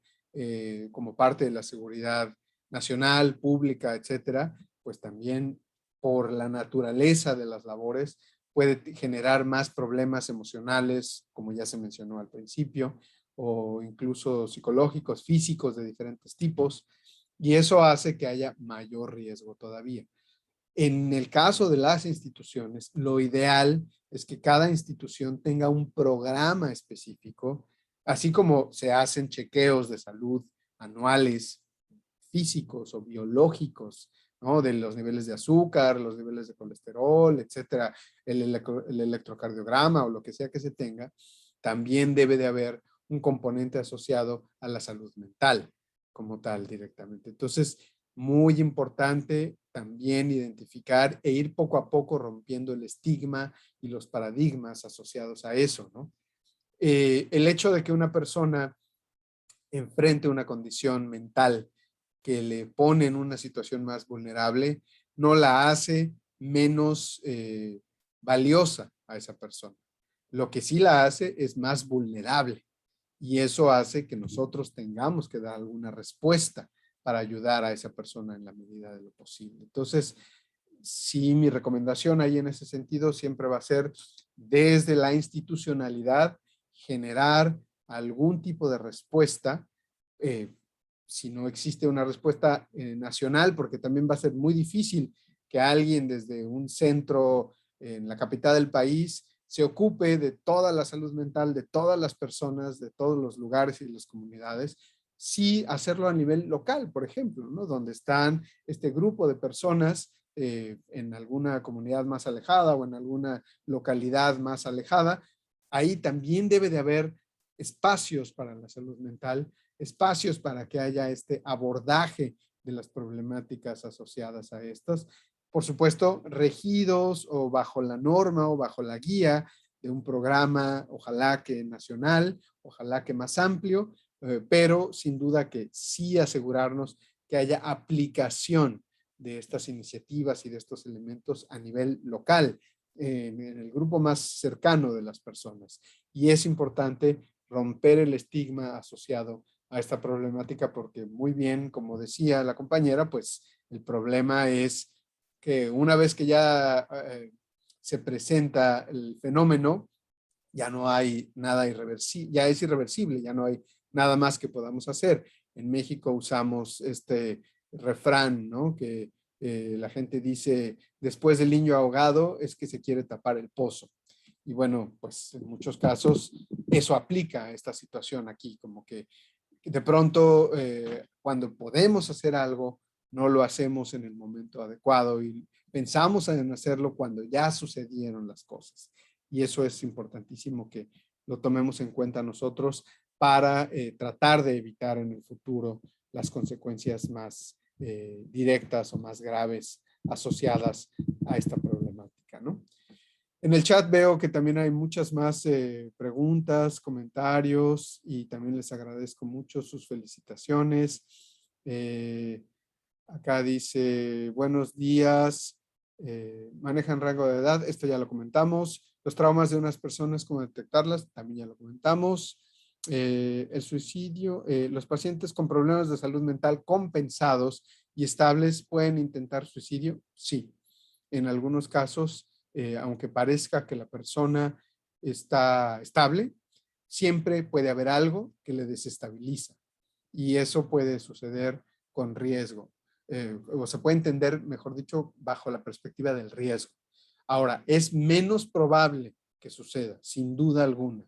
como parte de la seguridad nacional, pública, etcétera, pues también por la naturaleza de las labores puede generar más problemas emocionales, como ya se mencionó al principio, o incluso psicológicos, físicos de diferentes tipos, y eso hace que haya mayor riesgo todavía. En el caso de las instituciones, lo ideal es que cada institución tenga un programa específico, así como se hacen chequeos de salud anuales, físicos o biológicos, ¿no? De los niveles de azúcar, los niveles de colesterol, etcétera, el electrocardiograma o lo que sea que se tenga, también debe de haber un componente asociado a la salud mental como tal directamente. Entonces, muy importante también identificar e ir poco a poco rompiendo el estigma y los paradigmas asociados a eso, ¿no? El hecho de que una persona enfrente una condición mental que le pone en una situación más vulnerable, no la hace menos valiosa a esa persona. Lo que sí la hace es más vulnerable y eso hace que nosotros tengamos que dar alguna respuesta para ayudar a esa persona en la medida de lo posible. Entonces, sí, mi recomendación ahí en ese sentido siempre va a ser desde la institucionalidad generar algún tipo de respuesta, si no existe una respuesta nacional, porque también va a ser muy difícil que alguien desde un centro en la capital del país se ocupe de toda la salud mental de todas las personas, de todos los lugares y las comunidades, sí hacerlo a nivel local, por ejemplo, ¿no? Donde están este grupo de personas en alguna comunidad más alejada o en alguna localidad más alejada, ahí también debe de haber espacios para la salud mental, espacios para que haya este abordaje de las problemáticas asociadas a estas, por supuesto, regidos o bajo la norma o bajo la guía de un programa, ojalá que nacional, ojalá que más amplio, pero sin duda que sí asegurarnos que haya aplicación de estas iniciativas y de estos elementos a nivel local, en el grupo más cercano de las personas. Y es importante romper el estigma asociado a esta problemática porque muy bien, como decía la compañera, pues el problema es que una vez que ya se presenta el fenómeno, ya no hay nada irreversible, ya es irreversible, ya no hay nada más que podamos hacer. En México usamos este refrán, ¿no? Que la gente dice, después del niño ahogado es que se quiere tapar el pozo. Y bueno, pues en muchos casos eso aplica a esta situación aquí, como que de pronto cuando podemos hacer algo, no lo hacemos en el momento adecuado y pensamos en hacerlo cuando ya sucedieron las cosas. Y eso es importantísimo que lo tomemos en cuenta nosotros para tratar de evitar en el futuro las consecuencias más directas o más graves asociadas a esta problemática, ¿no? En el chat veo que también hay muchas más preguntas, comentarios y también les agradezco mucho sus felicitaciones. Acá dice, buenos días, manejan rango de edad, esto ya lo comentamos. Los traumas de unas personas, cómo detectarlas, también ya lo comentamos. El suicidio, los pacientes con problemas de salud mental compensados y estables pueden intentar suicidio, sí. En algunos casos, aunque parezca que la persona está estable, siempre puede haber algo que le desestabiliza y eso puede suceder con riesgo. O se puede entender, mejor dicho, bajo la perspectiva del riesgo. Ahora, es menos probable que suceda, sin duda alguna,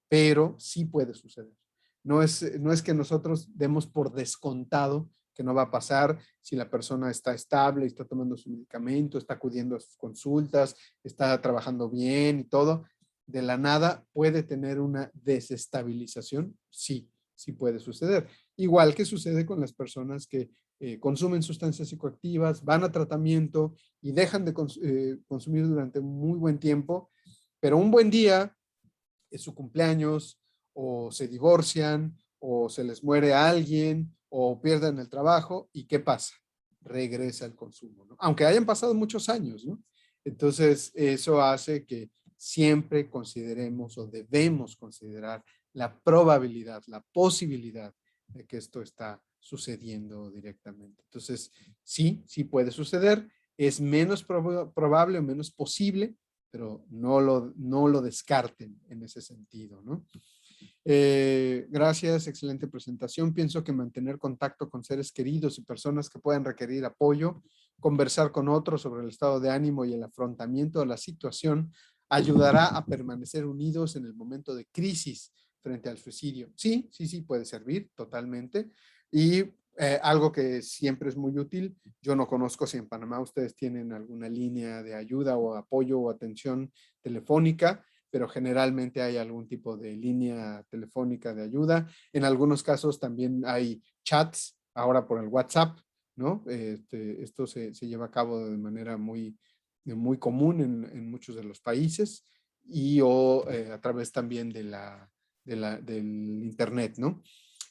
pero sí puede suceder. No es que nosotros demos por descontado que no va a pasar si la persona está estable, está tomando su medicamento, está acudiendo a sus consultas, está trabajando bien y todo. De la nada puede tener una desestabilización, sí, sí puede suceder. Igual que sucede con las personas que consumen sustancias psicoactivas, van a tratamiento y dejan de consumir durante un muy buen tiempo, pero un buen día es su cumpleaños, o se divorcian, o se les muere a alguien, o pierden el trabajo, ¿y qué pasa? Regresa el consumo, ¿no? Aunque hayan pasado muchos años, ¿no? Entonces, eso hace que siempre consideremos o debemos considerar la probabilidad, la posibilidad de que esto está sucediendo directamente. Entonces, sí, sí puede suceder. Es menos probable o menos posible, pero no lo descarten en ese sentido, ¿no? Gracias, excelente presentación. Pienso que mantener contacto con seres queridos y personas que puedan requerir apoyo, conversar con otros sobre el estado de ánimo y el afrontamiento de la situación ayudará a permanecer unidos en el momento de crisis frente al suicidio. Sí, sí, sí, puede servir totalmente. Y algo que siempre es muy útil, yo no conozco si en Panamá ustedes tienen alguna línea de ayuda o apoyo o atención telefónica, pero generalmente hay algún tipo de línea telefónica de ayuda. En algunos casos también hay chats, ahora por el WhatsApp, ¿no? Esto se lleva a cabo de manera muy común en muchos de los países y a través también del internet, ¿no?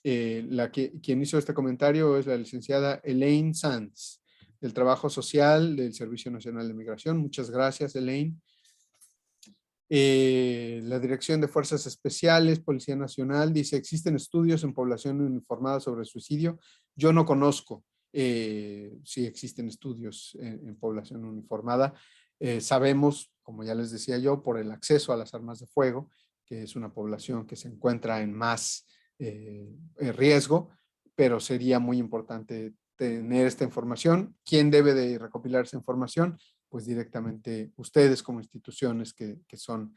Quien hizo este comentario es la licenciada Elaine Sanz, del Trabajo Social del Servicio Nacional de Migración. Muchas gracias, Elaine. La Dirección de Fuerzas Especiales, Policía Nacional, dice, ¿existen estudios en población uniformada sobre el suicidio? Yo no conozco si existen estudios en población uniformada. Sabemos, como ya les decía yo, por el acceso a las armas de fuego, que es una población que se encuentra en más riesgo, pero sería muy importante tener esta información. ¿Quién debe de recopilar esa información? Pues directamente ustedes como instituciones que son,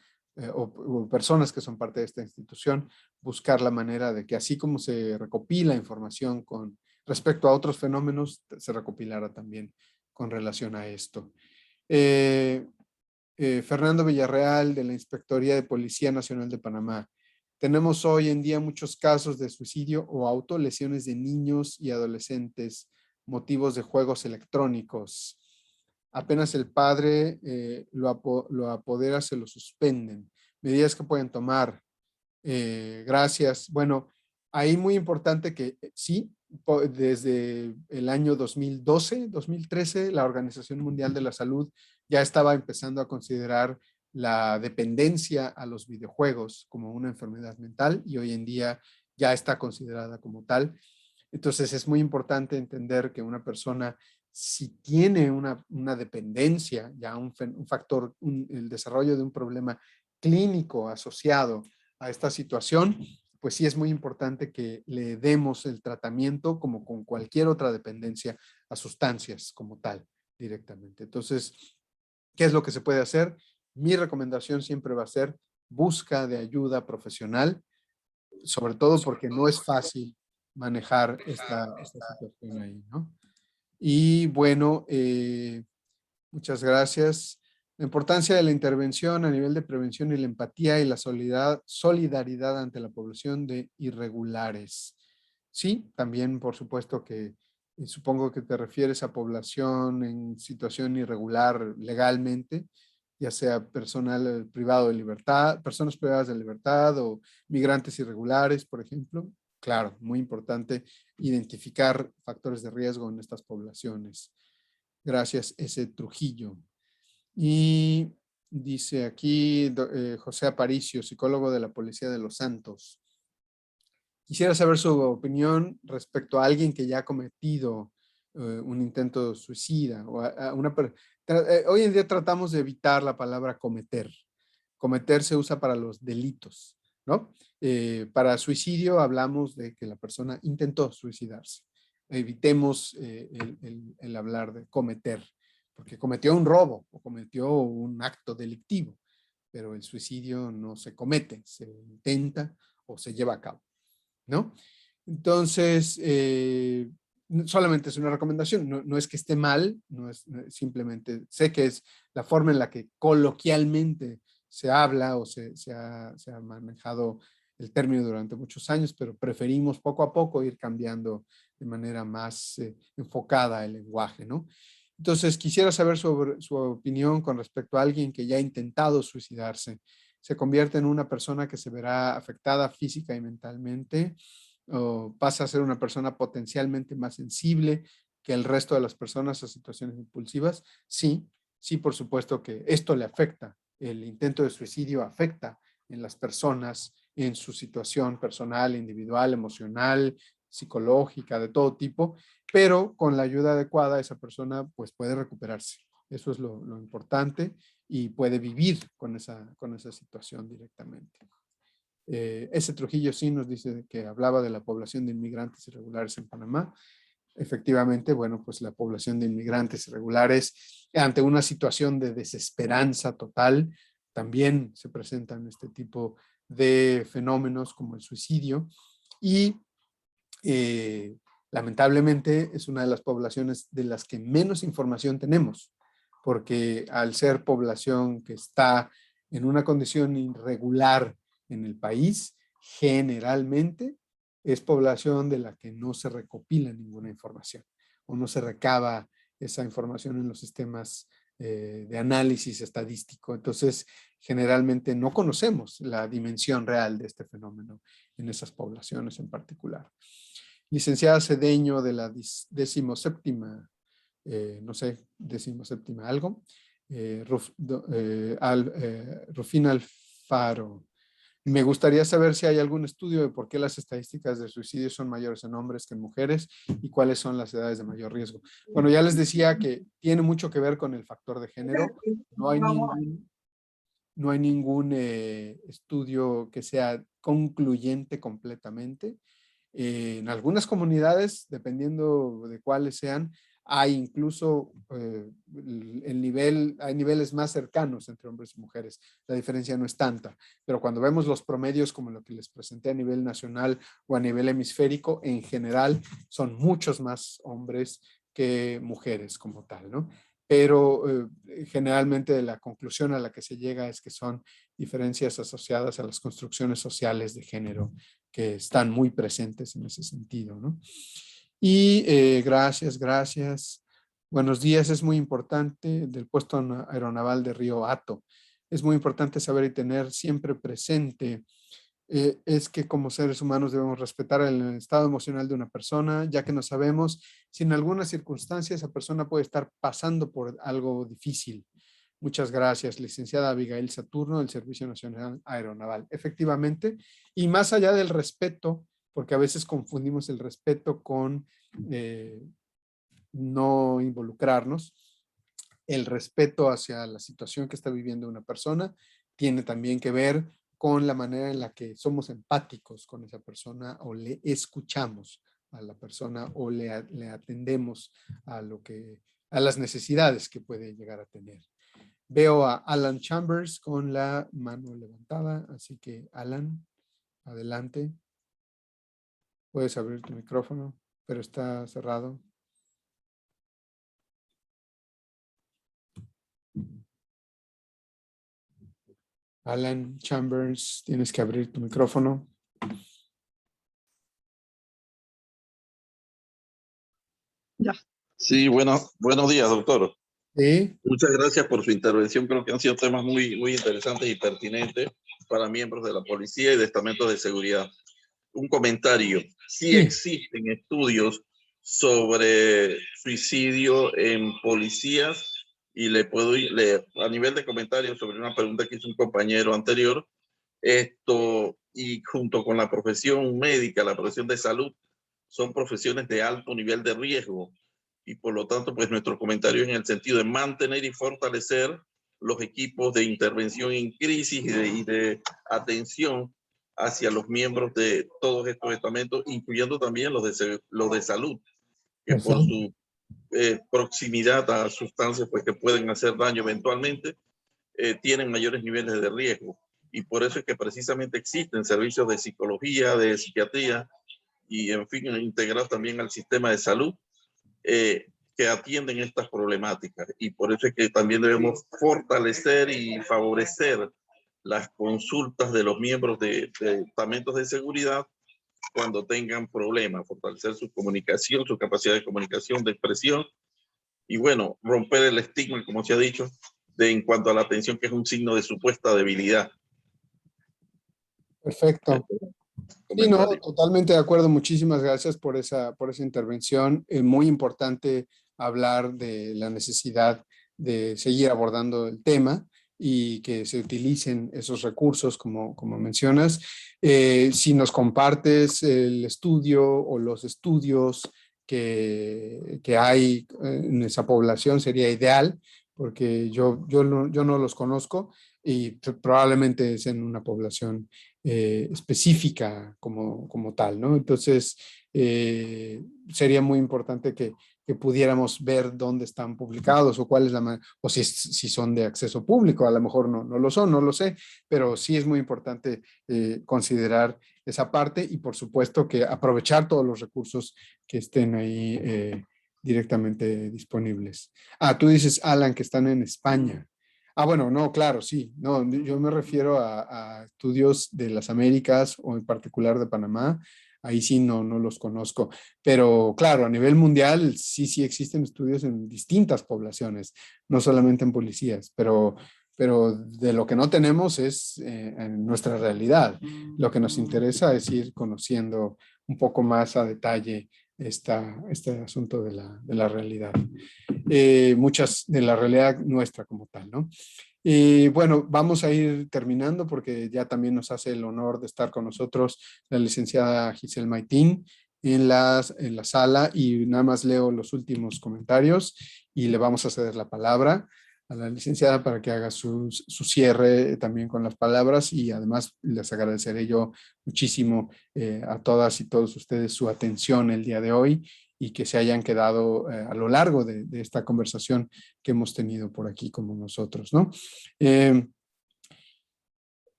o personas que son parte de esta institución, buscar la manera de que así como se recopila información con respecto a otros fenómenos, se recopilara también con relación a esto. Fernando Villarreal, de la Inspectoría de Policía Nacional de Panamá. Tenemos hoy en día muchos casos de suicidio o autolesiones de niños y adolescentes, motivos de juegos electrónicos. Apenas el padre lo apodera, se lo suspenden. Medidas que pueden tomar. Gracias. Bueno, ahí muy importante que sí, desde el año 2012, 2013, la Organización Mundial de la Salud ya estaba empezando a considerar la dependencia a los videojuegos como una enfermedad mental y hoy en día ya está considerada como tal. Entonces es muy importante entender que una persona, si tiene una dependencia, ya un factor, el desarrollo de un problema clínico asociado a esta situación, pues sí es muy importante que le demos el tratamiento como con cualquier otra dependencia a sustancias como tal directamente. Entonces, ¿qué es lo que se puede hacer? Mi recomendación siempre va a ser busca de ayuda profesional, sobre todo porque no es fácil manejar esta situación ahí, ¿no? Y bueno, muchas gracias. La importancia de la intervención a nivel de prevención y la empatía y la solidaridad ante la población de irregulares. Sí, también por supuesto que supongo que te refieres a población en situación irregular legalmente, ya sea personal privado de libertad, personas privadas de libertad o migrantes irregulares, por ejemplo. Claro, muy importante identificar factores de riesgo en estas poblaciones. Gracias, S. Trujillo. Y dice aquí José Aparicio, psicólogo de la Policía de Los Santos. Quisiera saber su opinión respecto a alguien que ya ha cometido un intento suicida. Hoy en día tratamos de evitar la palabra cometer. Cometer se usa para los delitos, ¿no? Para suicidio hablamos de que la persona intentó suicidarse. Evitemos el hablar de cometer, porque cometió un robo o cometió un acto delictivo, pero el suicidio no se comete, se intenta o se lleva a cabo, ¿no? Entonces, solamente es una recomendación, no es que esté mal, no es simplemente, sé que es la forma en la que coloquialmente se habla o se ha manejado el término durante muchos años, pero preferimos poco a poco ir cambiando de manera más enfocada el lenguaje, ¿no? Entonces, quisiera saber sobre su opinión con respecto a alguien que ya ha intentado suicidarse. ¿Se convierte en una persona que se verá afectada física y mentalmente? ¿O pasa a ser una persona potencialmente más sensible que el resto de las personas a situaciones impulsivas? Sí, sí, por supuesto que esto le afecta. El intento de suicidio afecta en las personas, en su situación personal, individual, emocional, psicológica, de todo tipo, pero con la ayuda adecuada esa persona pues puede recuperarse. Eso es lo importante y puede vivir con esa situación directamente. Ese Trujillo sí nos dice que hablaba de la población de inmigrantes irregulares en Panamá. Efectivamente, bueno, pues la población de inmigrantes irregulares ante una situación de desesperanza total también se presentan este tipo de fenómenos como el suicidio y lamentablemente es una de las poblaciones de las que menos información tenemos, porque al ser población que está en una condición irregular en el país, generalmente es población de la que no se recopila ninguna información o no se recaba esa información en los sistemas de análisis estadístico. Entonces, generalmente no conocemos la dimensión real de este fenómeno en esas poblaciones en particular. Licenciada Cedeño de la 17ª, no sé, 17ª algo, Rufina Alfaro. Me gustaría saber si hay algún estudio de por qué las estadísticas de suicidio son mayores en hombres que en mujeres y cuáles son las edades de mayor riesgo. Bueno, ya les decía que tiene mucho que ver con el factor de género. No hay ningún estudio que sea concluyente completamente. En algunas comunidades, dependiendo de cuáles sean, hay incluso hay niveles más cercanos entre hombres y mujeres. La diferencia no es tanta, pero cuando vemos los promedios como lo que les presenté a nivel nacional o a nivel hemisférico, en general son muchos más hombres que mujeres como tal, ¿no? Pero generalmente la conclusión a la que se llega es que son diferencias asociadas a las construcciones sociales de género que están muy presentes en ese sentido, ¿no? Y gracias. Buenos días, es muy importante del puesto aeronaval de Río Hato. Es muy importante saber y tener siempre presente es que como seres humanos debemos respetar el estado emocional de una persona, ya que no sabemos si en alguna circunstancia esa persona puede estar pasando por algo difícil. Muchas gracias, licenciada Abigail Saturno, del Servicio Nacional Aeronaval. Efectivamente, y más allá del respeto, porque a veces confundimos el respeto con no involucrarnos, el respeto hacia la situación que está viviendo una persona tiene también que ver con la manera en la que somos empáticos con esa persona o le escuchamos a la persona o le atendemos a las necesidades que puede llegar a tener. Veo a Alan Chambers con la mano levantada, así que Alan, adelante. Puedes abrir tu micrófono, pero está cerrado. Alan Chambers, tienes que abrir tu micrófono. Ya. Sí, buenos días, doctor. Sí. Muchas gracias por su intervención. Creo que han sido temas muy interesantes y pertinentes para miembros de la policía y de estamentos de seguridad. Un comentario. Sí existen estudios sobre suicidio en policías y le puedo leer a nivel de comentarios sobre una pregunta que hizo un compañero anterior. Esto, y junto con la profesión médica, la profesión de salud, son profesiones de alto nivel de riesgo. Y por lo tanto, pues nuestro comentario en el sentido de mantener y fortalecer los equipos de intervención en crisis y de atención hacia los miembros de todos estos estamentos, incluyendo también los de salud, que por su proximidad a sustancias pues, que pueden hacer daño eventualmente, tienen mayores niveles de riesgo. Y por eso es que precisamente existen servicios de psicología, de psiquiatría, y en fin, integrados también al sistema de salud, que atienden estas problemáticas. Y por eso es que también debemos fortalecer y favorecer las consultas de los miembros de estamentos de seguridad cuando tengan problemas, fortalecer su comunicación, su capacidad de comunicación, de expresión, y bueno, romper el estigma, como se ha dicho, en cuanto a la atención, que es un signo de supuesta debilidad. Perfecto. Sí, no, totalmente de acuerdo. Muchísimas gracias por esa intervención. Es muy importante hablar de la necesidad de seguir abordando el tema y que se utilicen esos recursos como mencionas. Si nos compartes el estudio o los estudios que hay en esa población, sería ideal, porque yo no los conozco y probablemente es en una población específica como tal, ¿no? Entonces, sería muy importante que pudiéramos ver dónde están publicados o cuál es o si son de acceso público. A lo mejor no lo son, no lo sé, pero sí es muy importante considerar esa parte y por supuesto que aprovechar todos los recursos que estén ahí directamente disponibles. Tú dices, Alan, que están en España. Bueno, no, claro, sí. No, yo me refiero a estudios de las Américas o en particular de Panamá. Ahí sí no los conozco. Pero claro, a nivel mundial sí existen estudios en distintas poblaciones, no solamente en policías, pero de lo que no tenemos es en nuestra realidad. Lo que nos interesa es ir conociendo un poco más a detalle este asunto de la realidad. Muchas de la realidad nuestra como tal, ¿no? Bueno, vamos a ir terminando porque ya también nos hace el honor de estar con nosotros la licenciada Giselle Maitín en la sala, y nada más leo los últimos comentarios y le vamos a ceder la palabra a la licenciada para que haga su cierre también con las palabras, y además les agradeceré yo muchísimo a todas y todos ustedes su atención el día de hoy y que se hayan quedado a lo largo de esta conversación que hemos tenido por aquí como nosotros, ¿no?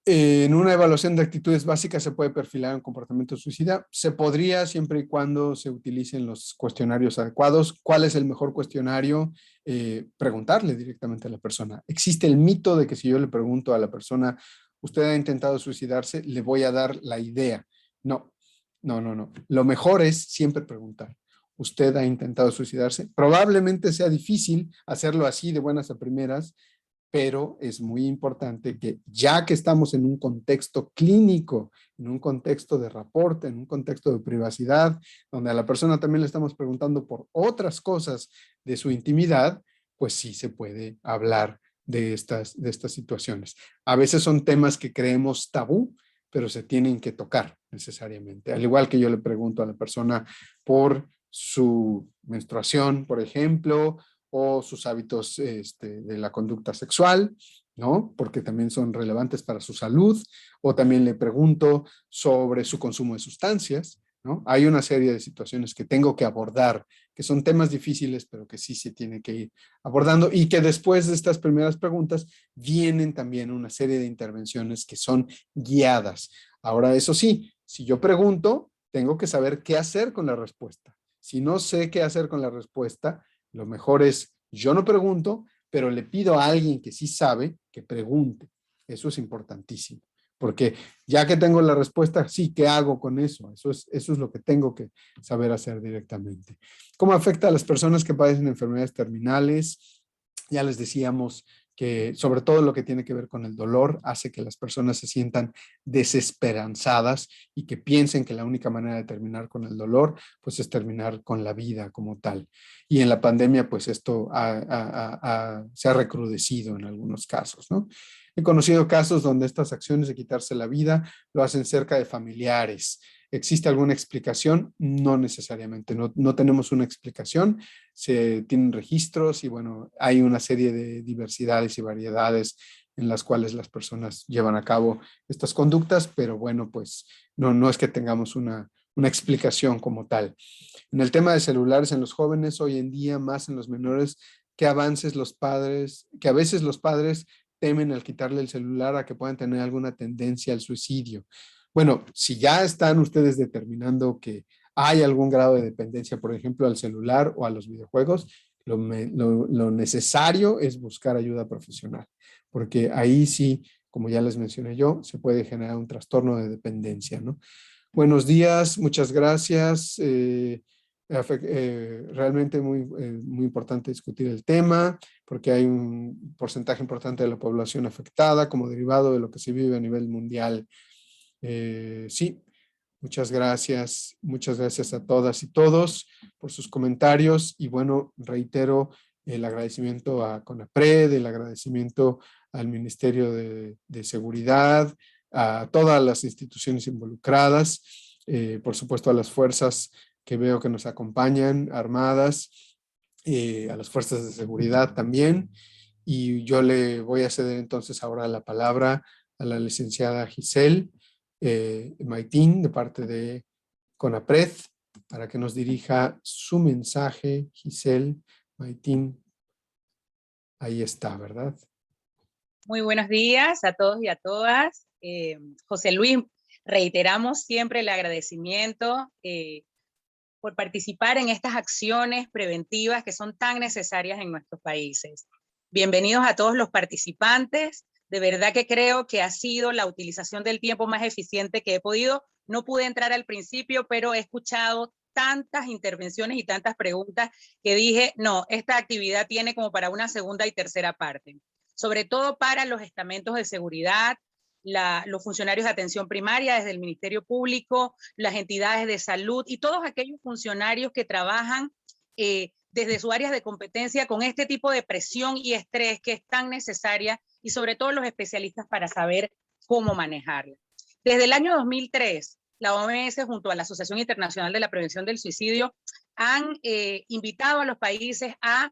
En una evaluación de actitudes básicas se puede perfilar un comportamiento suicida. Se podría, siempre y cuando se utilicen los cuestionarios adecuados. ¿Cuál es el mejor cuestionario? Preguntarle directamente a la persona. Existe el mito de que si yo le pregunto a la persona, ¿usted ha intentado suicidarse?, le voy a dar la idea. No. Lo mejor es siempre preguntar. ¿Usted ha intentado suicidarse? Probablemente sea difícil hacerlo así de buenas a primeras, pero es muy importante que, ya que estamos en un contexto clínico, en un contexto de reporte, en un contexto de privacidad, donde a la persona también le estamos preguntando por otras cosas de su intimidad, pues sí se puede hablar de estas situaciones. A veces son temas que creemos tabú, pero se tienen que tocar necesariamente. Al igual que yo le pregunto a la persona por su menstruación, por ejemplo, o sus hábitos de la conducta sexual, ¿no? Porque también son relevantes para su salud. O también le pregunto sobre su consumo de sustancias, ¿no? Hay una serie de situaciones que tengo que abordar, que son temas difíciles, pero que sí se tiene que ir abordando, y que después de estas primeras preguntas vienen también una serie de intervenciones que son guiadas. Ahora, eso sí, si yo pregunto, tengo que saber qué hacer con la respuesta. Si no sé qué hacer con la respuesta, lo mejor es, yo no pregunto, pero le pido a alguien que sí sabe que pregunte. Eso es importantísimo, porque ya que tengo la respuesta, sí, ¿qué hago con eso? Eso es lo que tengo que saber hacer directamente. ¿Cómo afecta a las personas que padecen enfermedades terminales? Ya les decíamos que sobre todo lo que tiene que ver con el dolor hace que las personas se sientan desesperanzadas y que piensen que la única manera de terminar con el dolor pues es terminar con la vida como tal. Y en la pandemia pues esto se ha recrudecido en algunos casos, ¿no? He conocido casos donde estas acciones de quitarse la vida lo hacen cerca de familiares. ¿Existe alguna explicación? No necesariamente, no tenemos una explicación. Se tienen registros y bueno, hay una serie de diversidades y variedades en las cuales las personas llevan a cabo estas conductas, pero bueno, pues no es que tengamos una explicación como tal. En el tema de celulares en los jóvenes, hoy en día más en los menores, que a veces los padres temen al quitarle el celular a que puedan tener alguna tendencia al suicidio. Bueno, si ya están ustedes determinando que hay algún grado de dependencia, por ejemplo, al celular o a los videojuegos, lo necesario es buscar ayuda profesional, porque ahí sí, como ya les mencioné yo, se puede generar un trastorno de dependencia, ¿no? Buenos días, muchas gracias. Realmente muy importante discutir el tema, porque hay un porcentaje importante de la población afectada como derivado de lo que se vive a nivel mundial. Sí, muchas gracias a todas y todos por sus comentarios y bueno, reitero el agradecimiento a CONAPRED, el agradecimiento al Ministerio de Seguridad, a todas las instituciones involucradas, por supuesto a las fuerzas que veo que nos acompañan, armadas, a las fuerzas de seguridad también. Y yo le voy a ceder entonces ahora la palabra a la licenciada Giselle Maitín, de parte de CONAPRED, para que nos dirija su mensaje. Giselle Maitín, ahí está, ¿verdad? Muy buenos días a todos y a todas. José Luis, reiteramos siempre el agradecimiento por participar en estas acciones preventivas que son tan necesarias en nuestros países. Bienvenidos a todos los participantes. De verdad que creo que ha sido la utilización del tiempo más eficiente que he podido. No pude entrar al principio, pero he escuchado tantas intervenciones y tantas preguntas que dije, no, esta actividad tiene como para una segunda y tercera parte. Sobre todo para los estamentos de seguridad, los funcionarios de atención primaria desde el Ministerio Público, las entidades de salud y todos aquellos funcionarios que trabajan desde su área de competencia con este tipo de presión y estrés que es tan necesaria y sobre todo los especialistas para saber cómo manejarla. Desde el año 2003, la OMS junto a la Asociación Internacional de la Prevención del Suicidio han invitado a los países a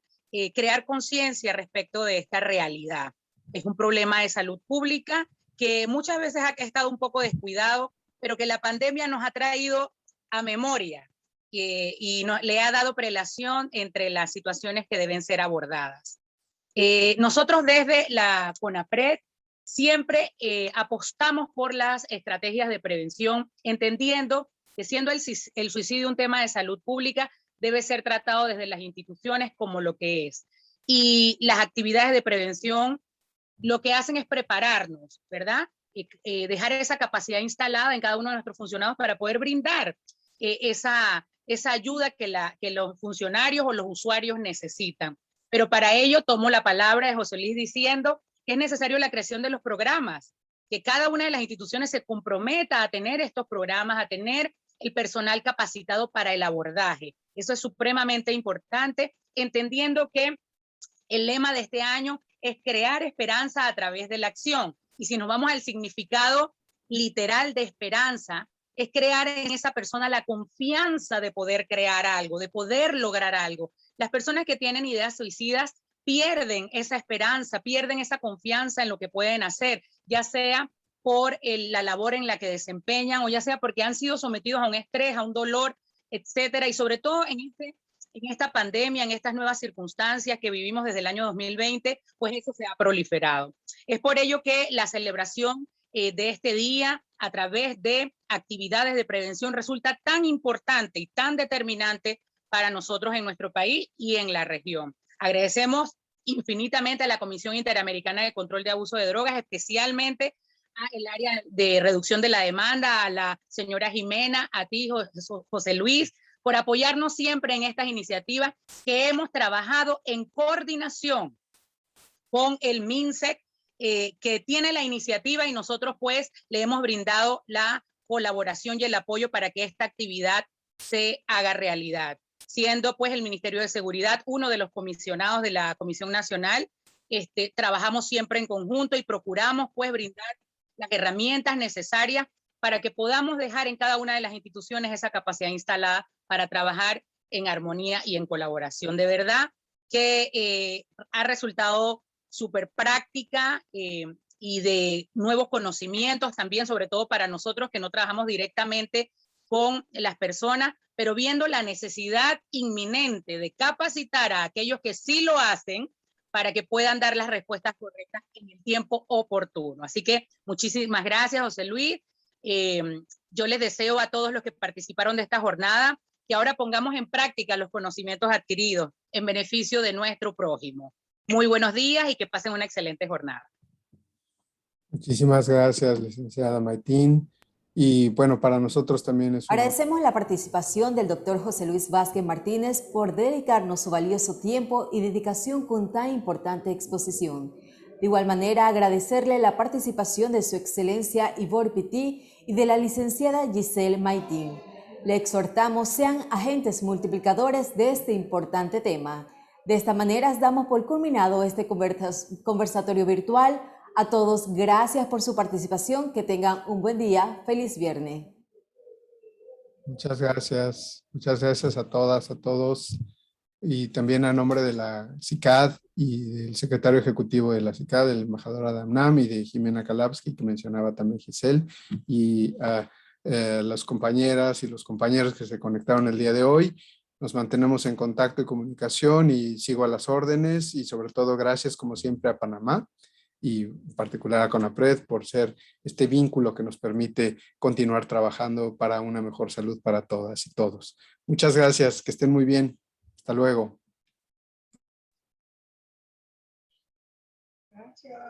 crear conciencia respecto de esta realidad. Es un problema de salud pública que muchas veces ha estado un poco descuidado, pero que la pandemia nos ha traído a memoria y le ha dado prelación entre las situaciones que deben ser abordadas. Nosotros desde la CONAPRED siempre apostamos por las estrategias de prevención, entendiendo que siendo el suicidio un tema de salud pública, debe ser tratado desde las instituciones como lo que es. Y las actividades de prevención lo que hacen es prepararnos, ¿verdad? Dejar esa capacidad instalada en cada uno de nuestros funcionarios para poder brindar esa ayuda que los funcionarios o los usuarios necesitan. Pero para ello tomo la palabra de José Luis diciendo que es necesario la creación de los programas, que cada una de las instituciones se comprometa a tener estos programas, a tener el personal capacitado para el abordaje. Eso es supremamente importante, entendiendo que el lema de este año es crear esperanza a través de la acción. Y si nos vamos al significado literal de esperanza, es crear en esa persona la confianza de poder crear algo, de poder lograr algo. Las personas que tienen ideas suicidas pierden esa esperanza, pierden esa confianza en lo que pueden hacer, ya sea por la labor en la que desempeñan o ya sea porque han sido sometidos a un estrés, a un dolor, etcétera. Y sobre todo en esta pandemia, en estas nuevas circunstancias que vivimos desde el año 2020, pues eso se ha proliferado. Es por ello que la celebración de este día a través de actividades de prevención resulta tan importante y tan determinante para nosotros en nuestro país y en la región. Agradecemos infinitamente a la Comisión Interamericana de Control de Abuso de Drogas, especialmente al área de reducción de la demanda, a la señora Jimena, a ti, José Luis, por apoyarnos siempre en estas iniciativas que hemos trabajado en coordinación con el MINSEC, que tiene la iniciativa y nosotros pues le hemos brindado la colaboración y el apoyo para que esta actividad se haga realidad. Siendo pues el Ministerio de Seguridad uno de los comisionados de la Comisión Nacional, trabajamos siempre en conjunto y procuramos pues brindar las herramientas necesarias para que podamos dejar en cada una de las instituciones esa capacidad instalada para trabajar en armonía y en colaboración. De verdad que ha resultado súper práctica y de nuevos conocimientos también, sobre todo para nosotros que no trabajamos directamente con las personas, pero viendo la necesidad inminente de capacitar a aquellos que sí lo hacen para que puedan dar las respuestas correctas en el tiempo oportuno. Así que muchísimas gracias, José Luis. Yo les deseo a todos los que participaron de esta jornada que ahora pongamos en práctica los conocimientos adquiridos en beneficio de nuestro prójimo. Muy buenos días y que pasen una excelente jornada. Muchísimas gracias, licenciada Maytín. Y bueno, para nosotros también es Agradecemos la participación del doctor José Luis Vázquez Martínez por dedicarnos su valioso tiempo y dedicación con tan importante exposición. De igual manera, agradecerle la participación de su excelencia Ivor Pití y de la licenciada Giselle Maytín. Le exhortamos sean agentes multiplicadores de este importante tema. De esta manera damos por culminado este conversatorio virtual. A todos, gracias por su participación. Que tengan un buen día. Feliz viernes. Muchas gracias a todas, a todos. Y también a nombre de la CICAD y del secretario ejecutivo de la CICAD, el embajador Adam Nam, y de Jimena Kalapsky, que mencionaba también Giselle, y a las compañeras y los compañeros que se conectaron el día de hoy. Nos mantenemos en contacto y comunicación y sigo a las órdenes, y sobre todo gracias como siempre a Panamá y en particular a CONAPRED por ser este vínculo que nos permite continuar trabajando para una mejor salud para todas y todos. Muchas gracias, que estén muy bien. Hasta luego. Gracias.